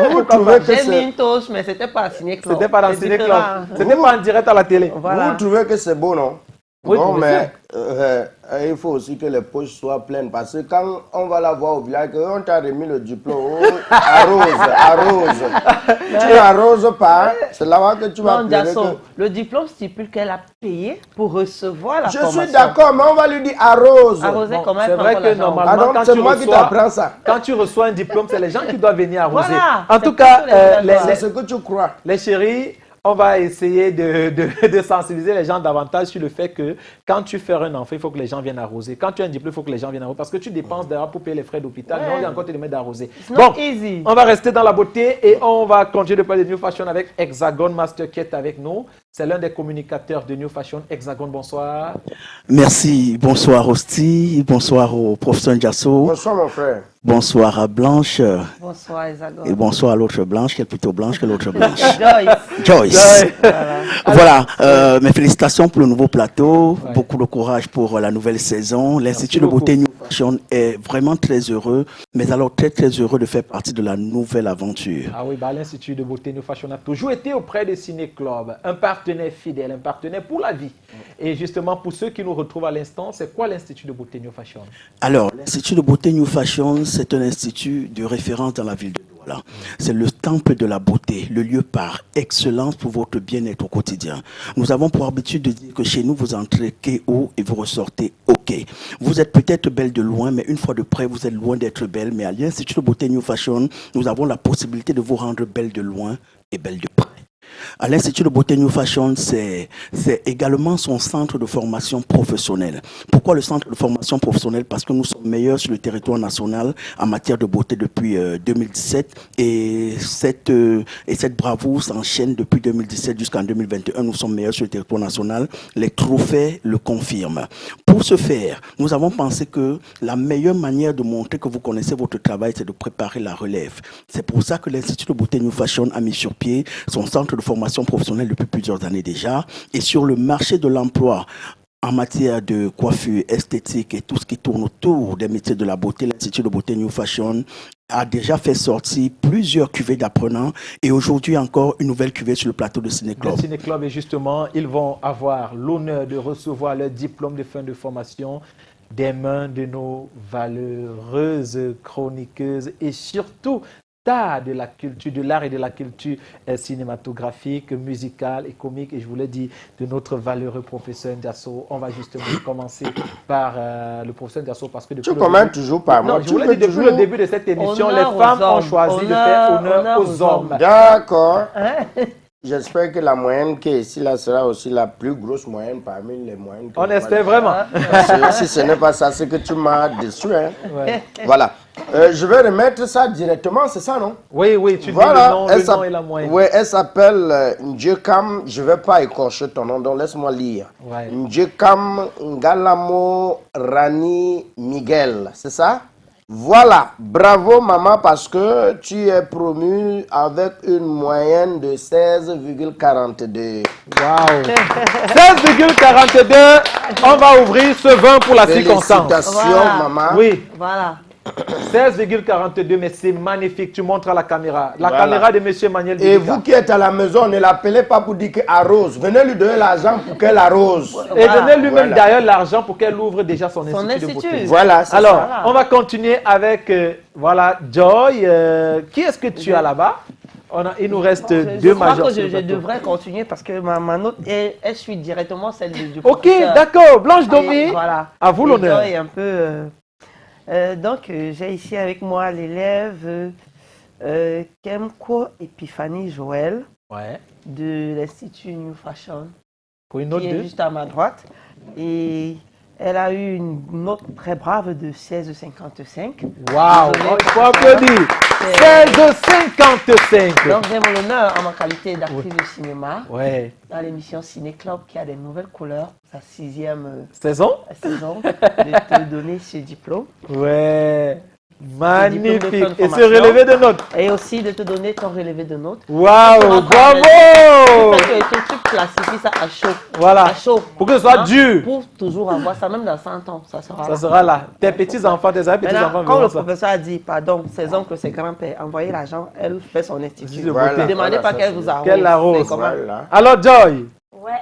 Speaker 3: J'ai mis une toge, mais c'était pas à Ciné Club.
Speaker 1: C'était pas dans Ciné Club. C'était pas en direct à la télé.
Speaker 2: Voilà. Vous trouvez que c'est beau, non?
Speaker 1: Oui,
Speaker 2: bon, mais il faut aussi que les poches soient pleines parce que quand on va la voir au village, on t'a remis le diplôme, arrose. Tu arroses pas, c'est là-bas que tu vas pleurer.
Speaker 3: Le diplôme stipule qu'elle a payé pour recevoir la formation.
Speaker 2: Je suis d'accord, mais on va lui dire arrose.
Speaker 3: Arroser comment
Speaker 1: c'est vrai que normalement,
Speaker 2: quand
Speaker 1: tu reçois un diplôme, c'est les gens qui doivent venir arroser.
Speaker 3: Voilà,
Speaker 1: en tout cas,
Speaker 2: c'est ce que tu crois.
Speaker 1: Les chéris, on va essayer de sensibiliser les gens davantage sur le fait que quand tu fais un enfant, il faut que les gens viennent arroser. Quand tu as un diplôme, il faut que les gens viennent arroser. Parce que tu dépenses d'ailleurs pour payer les frais d'hôpital, mais on vient encore te demander d'arroser.
Speaker 3: Bon, easy.
Speaker 1: On va rester dans la beauté et on va continuer de parler de New Fashion avec Hexagone Master qui est avec nous. C'est l'un des communicateurs de New Fashion. Hexagone, bonsoir.
Speaker 16: Merci. Bonsoir Osti. Bonsoir au professeur Ndiasso.
Speaker 2: Bonsoir mon frère.
Speaker 16: Bonsoir à Blanche.
Speaker 3: Bonsoir Hexagone.
Speaker 16: Et bonsoir à l'autre Blanche, qui est plutôt blanche que l'autre Blanche.
Speaker 3: Joyce.
Speaker 16: Voilà. Mes félicitations pour le nouveau plateau. Ouais. Beaucoup de courage pour la nouvelle saison. L'Institut de beauté New Fashion est vraiment très heureux, mais alors très heureux de faire partie de la nouvelle aventure.
Speaker 1: Ah oui, l'Institut de beauté New Fashion a toujours été auprès de Ciné Club, un partenaire fidèle, un partenaire pour la vie. Et justement, pour ceux qui nous retrouvent à l'instant, c'est quoi l'Institut de beauté New Fashion?
Speaker 16: Alors, l'Institut de beauté New Fashion, c'est un institut de référence dans la ville de Douala. C'est le temple de la beauté, le lieu par excellence pour votre bien-être au quotidien. Nous avons pour habitude de dire que chez nous, vous entrez KO et vous ressortez OK. Vous êtes peut-être belle de loin, mais une fois de près, vous êtes loin d'être belle. Mais à l'Institut de beauté New Fashion, nous avons la possibilité de vous rendre belle de loin et belle de près. À l'Institut de beauté New Fashion, c'est également son centre de formation professionnelle. Pourquoi le centre de formation professionnelle? Parce que nous sommes meilleurs sur le territoire national en matière de beauté depuis 2017 et cette bravoure s'enchaîne depuis 2017 jusqu'en 2021. Nous sommes meilleurs sur le territoire national. Les trophées le confirment. Pour ce faire, nous avons pensé que la meilleure manière de montrer que vous connaissez votre travail, c'est de préparer la relève. C'est pour ça que l'Institut de beauté New Fashion a mis sur pied son centre de formation professionnelle depuis plusieurs années déjà. Et sur le marché de l'emploi, en matière de coiffure, esthétique et tout ce qui tourne autour des métiers de la beauté, l'Institut de beauté New Fashion a déjà fait sortir plusieurs cuvées d'apprenants et aujourd'hui encore une nouvelle cuvée sur le plateau de Ciné Club.
Speaker 1: Le Ciné Club, et justement, ils vont avoir l'honneur de recevoir leur diplôme de fin de formation des mains de nos valeureuses chroniqueuses et surtout de la culture, de l'art et de la culture cinématographique, musicale et comique. Et je vous l'ai dit, de notre valeureux professeur Ndiasso. On va justement commencer par le professeur Ndiasso parce que
Speaker 2: tu commences toujours par moi.
Speaker 1: Non, je vous l'ai dit, depuis le début de cette émission, les femmes ont choisi de faire honneur aux hommes.
Speaker 2: D'accord. J'espère que la moyenne qui est ici là sera aussi la plus grosse moyenne parmi les moyennes.
Speaker 1: On espère vraiment.
Speaker 2: Si ce n'est pas ça, c'est que tu m'as déçu. Hein. Ouais. Voilà. Je vais remettre ça directement, c'est ça, non?
Speaker 1: Oui, tu dis le nom et la moyenne.
Speaker 2: Oui, elle s'appelle Ndjekam, je ne vais pas écorcher ton nom, donc laisse-moi lire. Ouais. Ndjekam Ngalamo Rani Miguel, c'est ça? Voilà, bravo maman parce que tu es promue avec une moyenne de 16,42.
Speaker 1: Waouh. 16,42. On va ouvrir ce vin pour la circonstance.
Speaker 2: Félicitations maman.
Speaker 1: Oui.
Speaker 3: Voilà.
Speaker 1: 16,42, mais c'est magnifique. Tu montres à la caméra. La caméra de M. Manuel
Speaker 2: Et
Speaker 1: Bidika.
Speaker 2: vous qui êtes à la maison, ne l'appelez pas pour dire qu'elle arrose. Venez lui donner l'argent pour qu'elle arrose.
Speaker 1: Et donnez lui-même d'ailleurs l'argent pour qu'elle ouvre déjà son institut de beauté.
Speaker 2: Voilà, c'est
Speaker 1: alors,
Speaker 2: ça.
Speaker 1: on va continuer avec voilà, Joy. Qui est-ce que tu as là-bas? Il nous reste deux majors.
Speaker 3: Je crois que je devrais continuer parce que ma note, elle suit directement celle du
Speaker 1: Ok,
Speaker 3: professeur.
Speaker 1: d'accord. Blanche Domi,
Speaker 3: Voilà.
Speaker 1: à vous l'honneur.
Speaker 3: Joy un peu... donc, j'ai ici avec moi l'élève Kemko Epiphanie Joël de l'Institut New Fashion,
Speaker 1: pour une note
Speaker 3: qui est juste à ma droite. Et elle a eu une note très brave de 16,55.
Speaker 1: Waouh, il faut applaudir. 16,55.
Speaker 3: Donc, j'ai mon honneur en ma qualité d'actrice de cinéma dans l'émission Ciné Club qui a des nouvelles couleurs pour sa 6e
Speaker 1: saison
Speaker 3: de te donner ce diplôme.
Speaker 1: Ouais, magnifique. Et ce relevé de notes.
Speaker 3: Et aussi de te donner ton relevé de notes.
Speaker 1: Waouh, bravo.
Speaker 3: Tu classifies ça à chaud.
Speaker 1: Voilà,
Speaker 3: à chaud.
Speaker 1: pour que ce soit dur.
Speaker 3: Pour toujours avoir ça, même dans 100 ans, ça
Speaker 1: sera là. Tes petits-enfants, tes petits-enfants.
Speaker 3: Quand le professeur a dit, pardon, ses oncles, ses grands-pères, envoyez l'argent, elle fait son institut. Ne demandez pas qu'elle vous arrose.
Speaker 1: Qu'elle arrose. Alors, Joy.
Speaker 4: Ouais,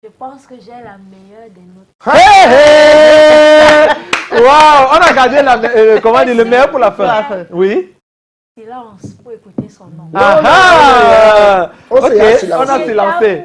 Speaker 4: je pense que j'ai la meilleure des notes.
Speaker 1: Waouh, on a gardé comment dire, le meilleur pour la fin. Oui.
Speaker 4: Silence pour écouter son nom.
Speaker 1: Ok, on a silencé.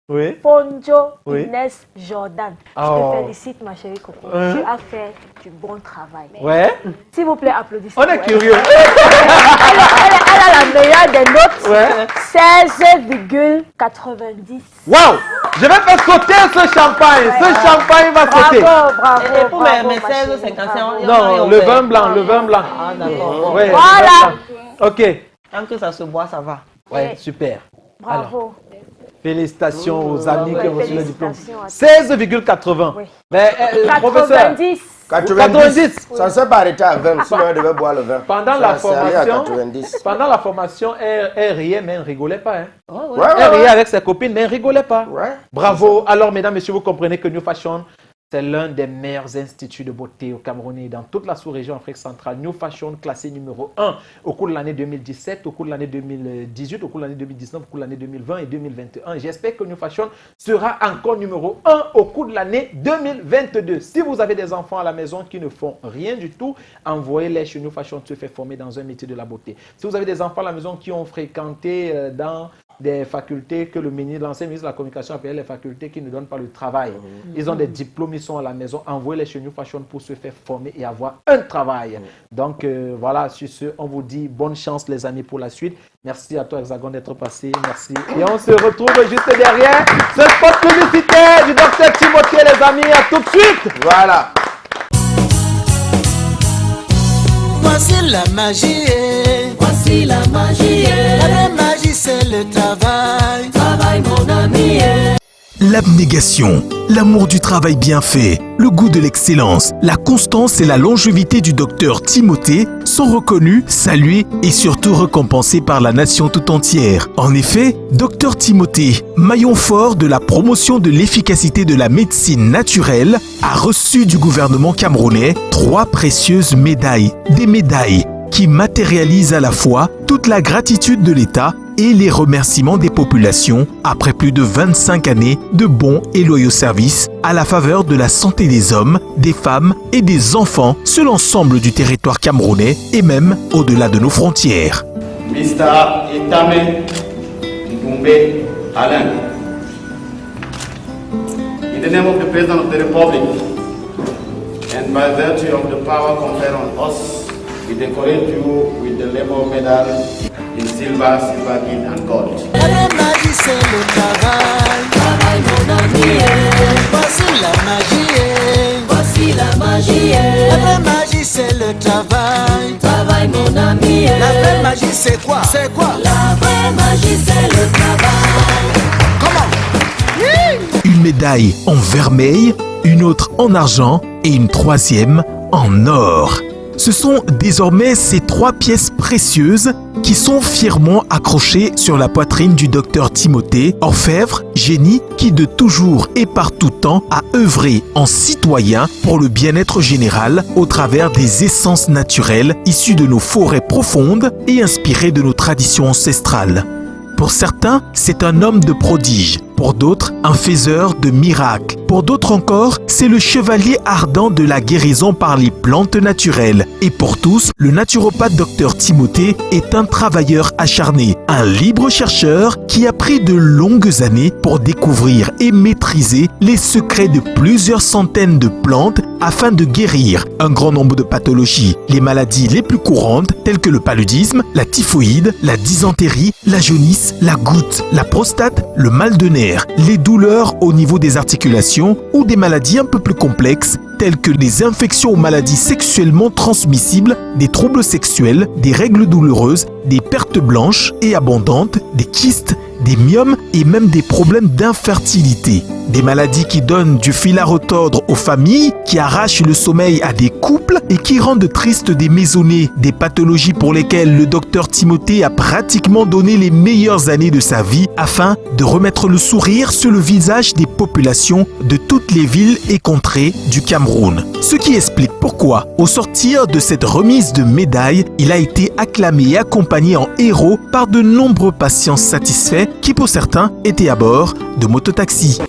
Speaker 1: Oui.
Speaker 4: Ponjo
Speaker 1: Oui.
Speaker 4: Inès Jordan. Je
Speaker 1: Oh.
Speaker 4: te félicite, ma chérie Coco. Tu as fait du bon travail.
Speaker 1: Ouais.
Speaker 4: S'il vous plaît, applaudissez.
Speaker 1: On est curieux.
Speaker 4: Elle a la meilleure des notes.
Speaker 1: Ouais.
Speaker 4: 16,90.
Speaker 1: Waouh! Je vais faire sauter ce champagne. Ce champagne va sauter.
Speaker 4: Bravo.
Speaker 3: Et pour mes 16,55,
Speaker 1: Non, le vin blanc, le vin blanc.
Speaker 3: Ah, d'accord.
Speaker 1: Ouais,
Speaker 3: Voilà.
Speaker 1: Ok.
Speaker 3: Tant que ça se boit, ça va.
Speaker 1: Ouais, super.
Speaker 4: Bravo.
Speaker 1: Félicitations aux amis qui ont reçu le diplôme.
Speaker 4: Félicitations
Speaker 1: 16,80.
Speaker 4: Oui.
Speaker 1: Mais,
Speaker 4: 90.
Speaker 1: professeur.
Speaker 2: 90. Ça ne s'est pas arrêté à 20, sinon elle devait boire le vin.
Speaker 1: Pendant la formation, elle riait, mais elle ne rigolait pas. Hein. Elle riait avec ses copines, mais elle ne rigolait pas. Bravo. Alors, mesdames, messieurs, vous comprenez que New Fashion, c'est l'un des meilleurs instituts de beauté au Cameroun et dans toute la sous-région Afrique centrale. New Fashion, classé numéro 1 au cours de l'année 2017, au cours de l'année 2018, au cours de l'année 2019, au cours de l'année 2020 et 2021. J'espère que New Fashion sera encore numéro 1 au cours de l'année 2022. Si vous avez des enfants à la maison qui ne font rien du tout, envoyez-les chez New Fashion se faire former dans un métier de la beauté. Si vous avez des enfants à la maison qui ont fréquenté dans des facultés que l'ancien ministre de la Communication appelait les facultés qui ne donnent pas le travail. Ils ont des diplômes, ils sont à la maison, envoyez-les chez New Fashion pour se faire former et avoir un travail. Donc voilà, sur ce, on vous dit bonne chance les amis pour la suite. Merci à toi Hexagone d'être passé, merci. Et on se retrouve juste derrière ce spot publicitaire du docteur Timothée les amis, à tout de suite.
Speaker 2: Voilà.
Speaker 17: Voici la magie, voici la magie. La vraie magie c'est le travail, travail mon ami.
Speaker 18: L'abnégation, l'amour du travail bien fait, le goût de l'excellence, la constance et la longévité du docteur Timothée sont reconnus, salués et surtout récompensés par la nation tout entière. En effet, docteur Timothée, maillon fort de la promotion de l'efficacité de la médecine naturelle, a reçu du gouvernement camerounais 3 précieuses médailles. Des médailles qui matérialisent à la fois toute la gratitude de l'État et les remerciements des populations après plus de 25 années de bons et loyaux services à la faveur de la santé des hommes, des femmes et des enfants sur l'ensemble du territoire camerounais et même au-delà de nos frontières.
Speaker 19: Mr. Itame Ngumbe Alain, in the name of the President of the Republic and by virtue of the power conferred on us, we decorate you with the Labor Medal in silver, guild and gold.
Speaker 17: La vraie magie c'est le travail, travail mon ami. Voici la magie, voici la magie. La vraie magie c'est le travail, travail mon ami. La vraie magie c'est quoi? C'est quoi? La vraie magie c'est le travail. Comment?
Speaker 18: Une médaille en vermeil, une autre en argent et une 3e en or. Ce sont désormais ces 3 pièces précieuses qui sont fièrement accrochées sur la poitrine du docteur Timothée, orfèvre, génie qui de toujours et par tout temps a œuvré en citoyen pour le bien-être général au travers des essences naturelles issues de nos forêts profondes et inspirées de nos traditions ancestrales. Pour certains, c'est un homme de prodige. Pour d'autres, un faiseur de miracles. Pour d'autres encore, c'est le chevalier ardent de la guérison par les plantes naturelles. Et pour tous, le naturopathe Dr Timothée est un travailleur acharné, un libre chercheur qui a pris de longues années pour découvrir et maîtriser les secrets de plusieurs centaines de plantes afin de guérir un grand nombre de pathologies. Les maladies les plus courantes telles que le paludisme, la typhoïde, la dysenterie, la jaunisse, la goutte, la prostate, le mal de nerfs, les douleurs au niveau des articulations ou des maladies un peu plus complexes telles que les infections aux maladies sexuellement transmissibles, des troubles sexuels, des règles douloureuses, des pertes blanches et abondantes, des kystes, des myomes et même des problèmes d'infertilité. Des maladies qui donnent du fil à retordre aux familles, qui arrachent le sommeil à des couples et qui rendent tristes des maisonnés. Des pathologies pour lesquelles le docteur Timothée a pratiquement donné les meilleures années de sa vie afin de remettre le sourire sur le visage des populations de toutes les villes et contrées du Cameroun. Ce qui explique pourquoi, au sortir de cette remise de médaille, il a été acclamé et accompagné en héros par de nombreux patients satisfaits qui pour certains étaient à bord de mototaxis.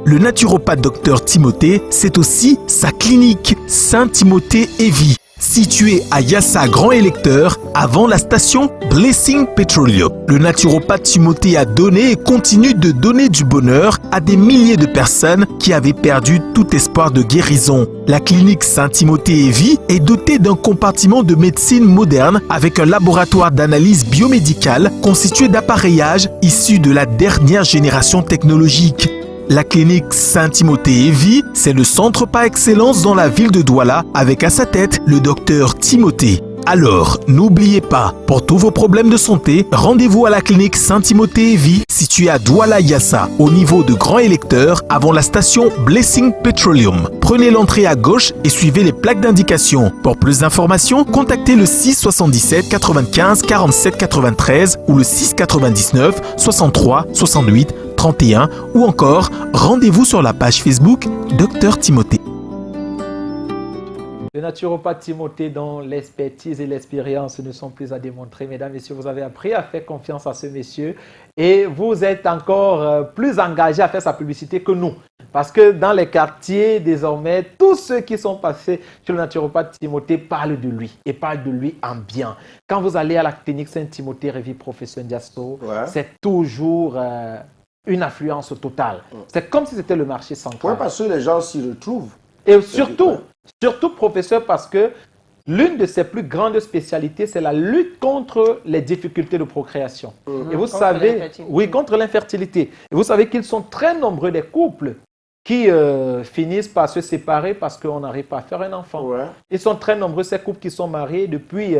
Speaker 18: Le naturopathe Dr Timothée, c'est aussi sa clinique Saint-Timothée et Vie, située à Yassa Grand Électeur, avant la station Blessing Petroleum. Le naturopathe Timothée a donné et continue de donner du bonheur à des milliers de personnes qui avaient perdu tout espoir de guérison. La clinique Saint-Timothée et Vie est dotée d'un compartiment de médecine moderne avec un laboratoire d'analyse biomédicale constitué d'appareillages issus de la dernière génération technologique. La clinique Saint-Timothée et Vie, c'est le centre par excellence dans la ville de Douala avec à sa tête le docteur Timothée. Alors, n'oubliez pas, pour tous vos problèmes de santé, rendez-vous à la clinique Saint-Timothée et Vie située à Douala-Yassa, au niveau de Grand Électeur, avant la station Blessing Petroleum. Prenez l'entrée à gauche et suivez les plaques d'indication. Pour plus d'informations, contactez le 6 77 95 47 93 ou le 6 99 63 68 31 ou encore rendez-vous sur la page Facebook Dr Timothée.
Speaker 1: Le naturopathe Timothée dont l'expertise et l'expérience ne sont plus à démontrer. Mesdames, Messieurs, vous avez appris à faire confiance à ce monsieur et vous êtes encore plus engagés à faire sa publicité que nous. Parce que dans les quartiers, désormais, tous ceux qui sont passés sur le naturopathe Timothée parlent de lui et parlent de lui en bien. Quand vous allez à la clinique Saint-Timothée, Révi Professeur Ndiasso, c'est toujours une affluence totale. C'est comme si c'était le marché central.
Speaker 2: Oui, parce que les gens s'y retrouvent.
Speaker 1: Et surtout, professeur, parce que l'une de ses plus grandes spécialités, c'est la lutte contre les difficultés de procréation. Et vous savez, contre l'infertilité. Et vous savez qu'ils sont très nombreux des couples qui finissent par se séparer parce qu'on n'arrive pas à faire un enfant. Ils sont très nombreux, ces couples qui sont mariés depuis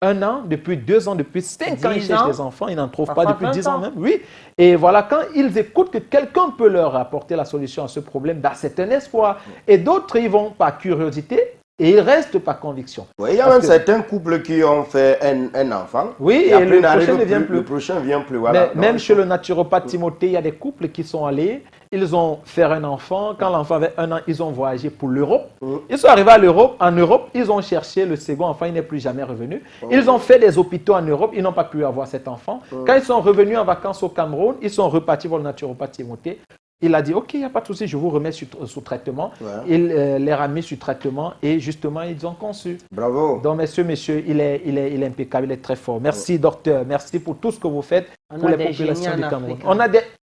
Speaker 1: 1 an, depuis 2 ans, depuis 5 ans, ils cherchent des enfants, ils n'en trouvent pas depuis 10 ans même. Oui. Et voilà, quand ils écoutent que quelqu'un peut leur apporter la solution à ce problème, c'est un espoir. Et d'autres, ils vont par curiosité et ils restent par conviction.
Speaker 2: Oui, il y a même certains couples qui ont fait un enfant.
Speaker 1: Oui, et le prochain ne vient plus.
Speaker 2: Le prochain ne vient plus. Voilà.
Speaker 1: Mais même chez le naturopathe Timothée, il y a des couples qui sont allés, ils ont fait un enfant. Quand l'enfant avait 1 an, ils ont voyagé pour l'Europe. Ils sont arrivés en Europe, ils ont cherché le second enfant, il n'est plus jamais revenu. Ils ont fait des hôpitaux en Europe, ils n'ont pas pu avoir cet enfant. Quand ils sont revenus en vacances au Cameroun, ils sont repartis voir le naturopathe Timothée. Il a dit, OK, il n'y a pas de souci, je vous remets sous traitement. Il les a mis sous traitement et justement, ils ont conçu.
Speaker 2: Bravo.
Speaker 1: Donc, monsieur, il est impeccable, il est très fort. Merci, docteur. Merci pour tout ce que vous faites pour les populations du Cameroun.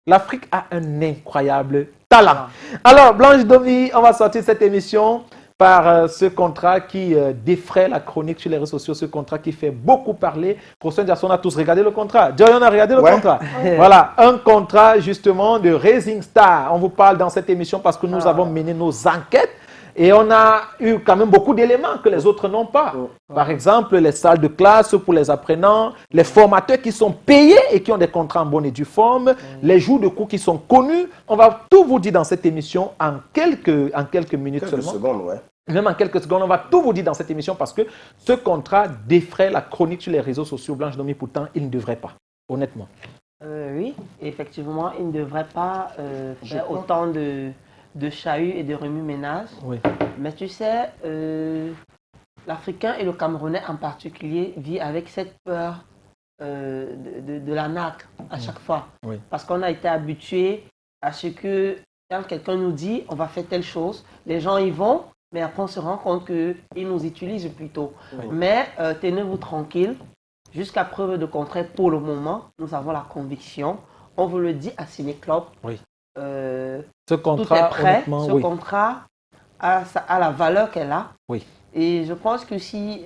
Speaker 1: L'Afrique a un incroyable talent. Alors, Blanche Domi, on va sortir cette émission par ce contrat qui défraie la chronique sur les réseaux sociaux, ce contrat qui fait beaucoup parler. Professeur Ndiasso, on a tous regardé le contrat. Joy, on a regardé le contrat. Voilà, un contrat justement de Rising Star. On vous parle dans cette émission parce que nous avons mené nos enquêtes. Et on a eu quand même beaucoup d'éléments que les autres n'ont pas. Par exemple, les salles de classe pour les apprenants, les formateurs qui sont payés et qui ont des contrats en bonne et due forme, les jours de cours qui sont connus. On va tout vous dire dans cette émission en quelques minutes seulement.
Speaker 2: Secondes, ouais.
Speaker 1: Même en quelques secondes, on va tout vous dire dans cette émission parce que ce contrat défraie la chronique sur les réseaux sociaux. Blanche Nomi, pourtant, il ne devrait pas, honnêtement.
Speaker 3: Oui, effectivement, il ne devrait pas faire autant de chahut et de remue-ménage. Oui. Mais tu sais, l'Africain et le Camerounais en particulier vivent avec cette peur de l'arnaque à chaque fois. Oui. Parce qu'on a été habitué à ce que quand quelqu'un nous dit on va faire telle chose, les gens y vont, mais après on se rend compte qu'ils nous utilisent plutôt. Oui. Mais tenez-vous tranquille, jusqu'à preuve de contraire pour le moment, nous avons la conviction, on vous le dit à Ciné-Club. Oui.
Speaker 1: Ce contrat,
Speaker 3: tout est prêt, ce contrat a la valeur qu'elle a. Oui. Et je pense que si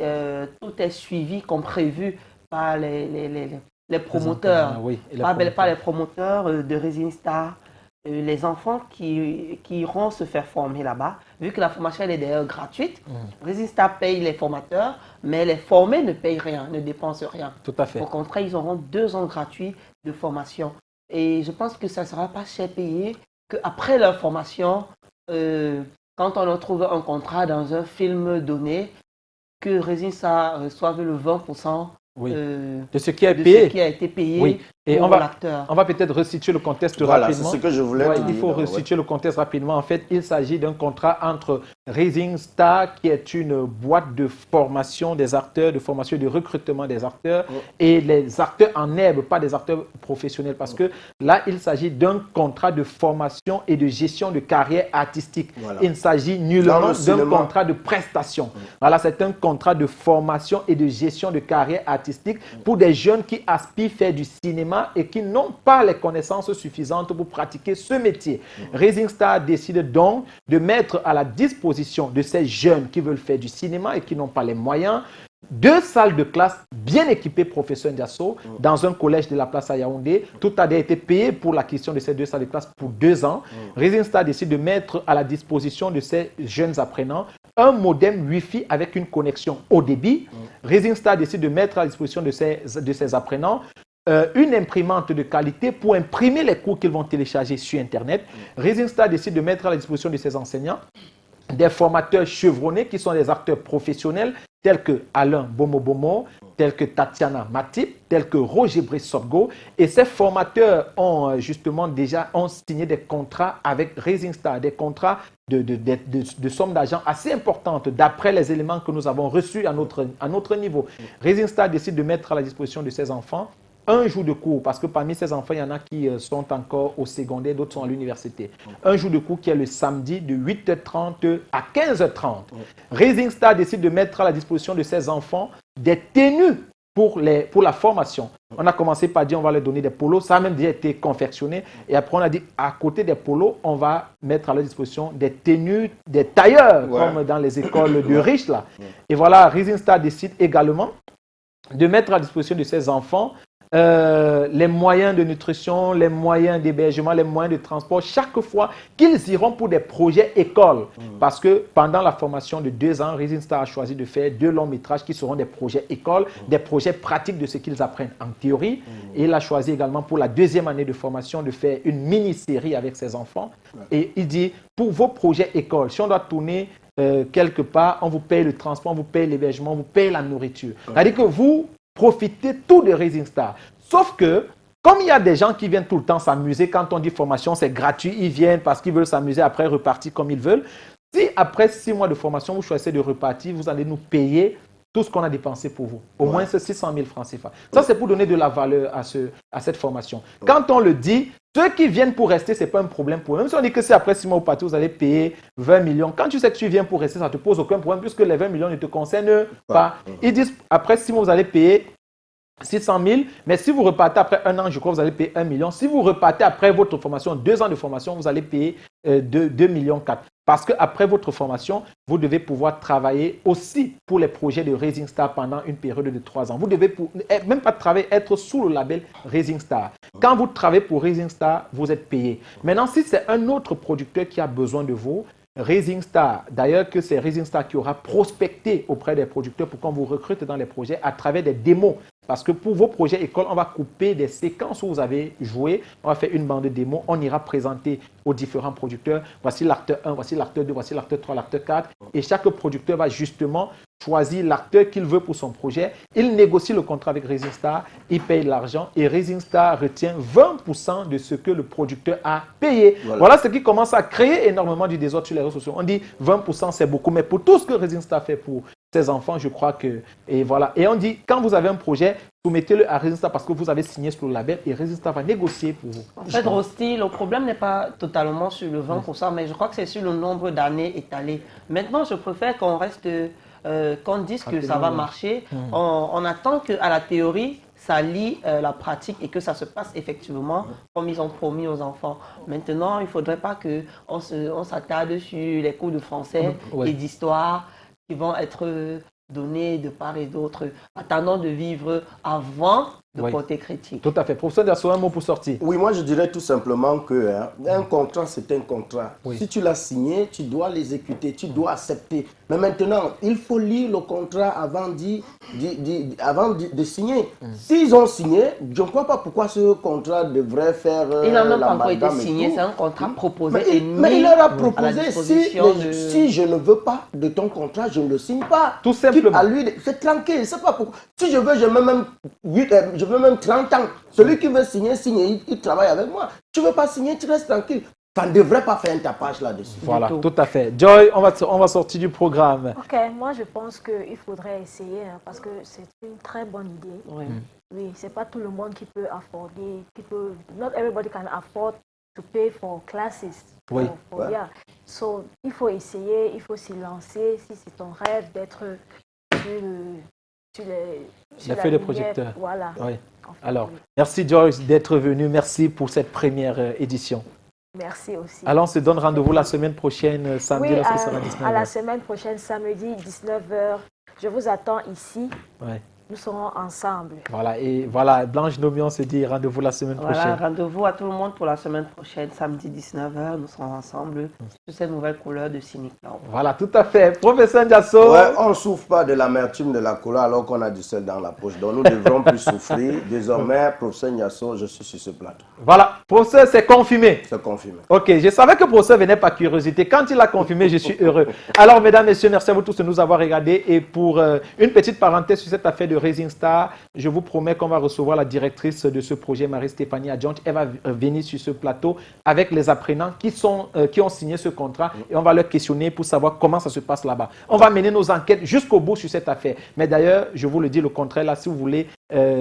Speaker 3: tout est suivi comme prévu par les promoteurs, par les promoteurs de Rising Star, les enfants qui iront se faire former là-bas, vu que la formation elle est d'ailleurs gratuite, Rising Star paye les formateurs, mais les formés ne payent rien, ne dépensent rien.
Speaker 1: Tout à fait.
Speaker 3: Au contraire, ils auront 2 ans gratuits de formation. Et je pense que ça ne sera pas cher payé, qu'après leur formation, quand on retrouve un contrat dans un film donné, que Rising Star reçoive le 20%
Speaker 1: de ce qui a
Speaker 3: été payé
Speaker 1: et
Speaker 3: pour
Speaker 1: l'acteur. On va peut-être resituer le contexte rapidement.
Speaker 2: C'est ce que je voulais dire.
Speaker 1: Il faut resituer le contexte rapidement. En fait, il s'agit d'un contrat entre Rising Star, qui est une boîte de formation des acteurs, de formation et de recrutement des acteurs, et les acteurs en herbe, pas des acteurs professionnels. Parce que là, il s'agit d'un contrat de formation et de gestion de carrière artistique. Voilà. Il ne s'agit nullement d'un contrat de prestation. Voilà, c'est un contrat de formation et de gestion de carrière artistique pour des jeunes qui aspirent à faire du cinéma et qui n'ont pas les connaissances suffisantes pour pratiquer ce métier. Rising Star décide donc de mettre à la disposition de ces jeunes qui veulent faire du cinéma et qui n'ont pas les moyens 2 salles de classe bien équipées, professeur Ndiasso, dans un collège de la place à Yaoundé. Tout a été payé pour l'acquisition de ces 2 salles de classe pour 2 ans. Rising Star décide de mettre à la disposition de ces jeunes apprenants un modem Wi-Fi avec une connexion haut débit. Rising Star décide de mettre à la disposition de ces apprenants une imprimante de qualité pour imprimer les cours qu'ils vont télécharger sur Internet. Rising Star décide de mettre à la disposition de ses enseignants des formateurs chevronnés qui sont des acteurs professionnels tels que Alain Bomo, tels que Tatiana Matip, tels que Roger Bressopgo. Et ces formateurs ont justement déjà signé des contrats avec Rising Star, des contrats de sommes d'argent assez importantes d'après les éléments que nous avons reçus à notre niveau. Rising Star décide de mettre à la disposition de ses enfants 1 jour de cours, parce que parmi ces enfants, il y en a qui sont encore au secondaire, d'autres sont à l'université. 1 jour de cours qui est le samedi de 8h30 à 15h30. Rising Star décide de mettre à la disposition de ses enfants des tenues pour la formation. On a commencé par dire on va leur donner des polos, ça a même déjà été confectionné. Et après on a dit à côté des polos, on va mettre à la disposition des tenues, des tailleurs, comme dans les écoles de riches là. Et voilà, Rising Star décide également de mettre à disposition de ses enfants les moyens de nutrition, les moyens d'hébergement, les moyens de transport, chaque fois qu'ils iront pour des projets écoles. Parce que pendant la formation de 2 ans, Rising Star a choisi de faire 2 longs métrages qui seront des projets écoles, des projets pratiques de ce qu'ils apprennent en théorie. Et il a choisi également pour la 2e année de formation de faire une mini-série avec ses enfants. Et il dit, pour vos projets écoles, si on doit tourner quelque part, on vous paye le transport, on vous paye l'hébergement, on vous paye la nourriture. C'est-à-dire que vous profitez tout de Rising Star. Sauf que, comme il y a des gens qui viennent tout le temps s'amuser, quand on dit formation, c'est gratuit, ils viennent parce qu'ils veulent s'amuser, après repartir comme ils veulent. Si après 6 mois de formation, vous choisissez de repartir, vous allez nous payer tout ce qu'on a dépensé pour vous. Au moins, c'est 600 000 francs CFA. Ça, c'est pour donner de la valeur à cette formation. Quand on le dit, ceux qui viennent pour rester, ce n'est pas un problème pour eux. Même si on dit que si après 6 mois vous partez, vous allez payer 20 millions. Quand tu sais que tu viens pour rester, ça ne te pose aucun problème puisque les 20 millions ne te concernent pas. Ils disent, après 6 mois, vous allez payer 600 000, mais si vous repartez après 1 an, je crois que vous allez payer 1 million. Si vous repartez après votre formation, 2 ans de formation, vous allez payer 2,4 millions. Parce qu'après votre formation, vous devez pouvoir travailler aussi pour les projets de Rising Star pendant une période de 3 ans. Vous devez même pas travailler, être sous le label Rising Star. Quand vous travaillez pour Rising Star, vous êtes payé. Maintenant, si c'est un autre producteur qui a besoin de vous, Rising Star, d'ailleurs que c'est Rising Star qui aura prospecté auprès des producteurs pour qu'on vous recrute dans les projets à travers des démos. Parce que pour vos projets écoles, on va couper des séquences où vous avez joué, on va faire une bande de démos, on ira présenter aux différents producteurs. Voici l'acteur 1, voici l'acteur 2, voici l'acteur 3, l'acteur 4. Et chaque producteur va justement choisir l'acteur qu'il veut pour son projet. Il négocie le contrat avec Rising Star, il paye l'argent et Rising Star retient 20% de ce que le producteur a payé. Voilà ce qui commence à créer énormément du désordre sur les réseaux sociaux. On dit 20% c'est beaucoup, mais pour tout ce que Rising Star fait pour ses enfants, je crois que... Et voilà. Et on dit, quand vous avez un projet, soumettez-le à Rising Star parce que vous avez signé sur le label et Rising Star va négocier pour vous.
Speaker 3: En fait, Rosti, le problème n'est pas totalement sur le 20%, mais je crois que c'est sur le nombre d'années étalées. Maintenant, je préfère qu'on reste... qu'on dise que ça va marcher. On attend qu'à la théorie, ça lie la pratique et que ça se passe effectivement comme ils ont promis aux enfants. Maintenant, il ne faudrait pas qu'on s'attarde sur les cours de français et d'histoire qui vont être donnés de part et d'autre, attendant de vivre avant de porter critique.
Speaker 1: Tout à fait. Professeur Diasso, un mot pour sortir.
Speaker 2: Oui, moi je dirais tout simplement que un contrat, c'est un contrat. Si tu l'as signé, tu dois l'exécuter, tu dois accepter. Mais maintenant, il faut lire le contrat avant de signer. S'ils ont signé, je ne vois pas pourquoi ce contrat devrait faire
Speaker 3: il n'a même pas encore été signé, c'est un contrat proposé
Speaker 2: mais il leur a proposé, si je ne veux pas de ton contrat, je ne le signe pas.
Speaker 1: Tout simplement.
Speaker 2: C'est tranquille, c'est pas pourquoi. Si je veux, je veux même 30 ans. Celui qui veut signer, signe, il travaille avec moi. Tu ne veux pas signer, tu restes tranquille. Ça ne devrait pas faire un tapage là-dessus.
Speaker 1: Voilà, tout à fait. Joy, on va sortir du programme.
Speaker 4: Ok, moi je pense qu'il faudrait essayer parce que c'est une très bonne idée. Oui, c'est pas tout le monde qui peut afforder, not everybody can afford to pay for classes.
Speaker 1: Oui.
Speaker 4: So, il faut essayer, il faut s'y lancer. Si c'est ton rêve d'être sur
Speaker 1: la feuille de projecteur.
Speaker 4: Voilà.
Speaker 1: Oui. Alors, merci Joyce d'être venu. Merci pour cette première édition.
Speaker 4: Merci aussi.
Speaker 1: Alors, on se donne rendez-vous la semaine prochaine, samedi, lorsque ça va 19h.
Speaker 4: À la semaine prochaine, samedi, 19h. Je vous attends ici.
Speaker 1: Ouais.
Speaker 4: Nous serons ensemble.
Speaker 1: Voilà, et voilà, Blanche Nomion se dit rendez-vous la semaine prochaine.
Speaker 3: Rendez-vous à tout le monde pour la semaine prochaine, samedi 19h. Nous serons ensemble sur ces nouvelles couleurs de Cynic Cloud.
Speaker 1: Voilà, tout à fait. Professeur Diasso.
Speaker 2: On ne souffre pas de l'amertume de la couleur alors qu'on a du sel dans la poche. Donc nous devrons plus souffrir. Désormais, professeur Diasso, je suis sur ce plateau.
Speaker 1: Voilà, professeur, c'est confirmé.
Speaker 2: C'est confirmé.
Speaker 1: Ok, je savais que professeur venait par curiosité. Quand il a confirmé, je suis heureux. Alors, mesdames, messieurs, merci à vous tous de nous avoir regardés. Et pour une petite parenthèse sur cette affaire de Rising Star, je vous promets qu'on va recevoir la directrice de ce projet, Marie-Stéphanie Adjonch. Elle va venir sur ce plateau avec les apprenants qui ont signé ce contrat et on va leur questionner pour savoir comment ça se passe là-bas. On va mener nos enquêtes jusqu'au bout sur cette affaire. Mais d'ailleurs, je vous le dis, le contraire, là, si vous voulez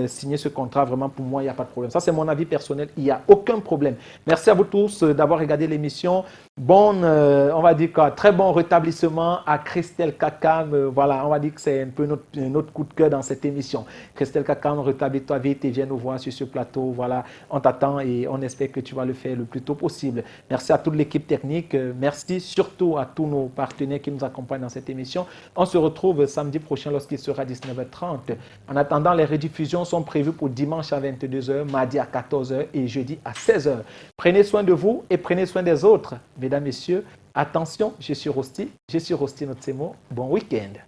Speaker 1: signer ce contrat, vraiment pour moi, il n'y a pas de problème. Ça, c'est mon avis personnel, il n'y a aucun problème. Merci à vous tous d'avoir regardé l'émission. On va dire quoi, très bon rétablissement à Christelle Kakam. Voilà, on va dire que c'est un peu notre coup de cœur dans cette émission. Christelle Kakam, rétablis-toi vite et viens nous voir sur ce plateau. Voilà, on t'attend et on espère que tu vas le faire le plus tôt possible. Merci à toute l'équipe technique. Merci surtout à tous nos partenaires qui nous accompagnent dans cette émission. On se retrouve samedi prochain lorsqu'il sera 19h30. En attendant, les rediffusions sont prévues pour dimanche à 22h, mardi à 14h et jeudi à 16h. Prenez soin de vous et prenez soin des autres. Mesdames, messieurs, attention, je suis Rosti Notsemo. Bon week-end.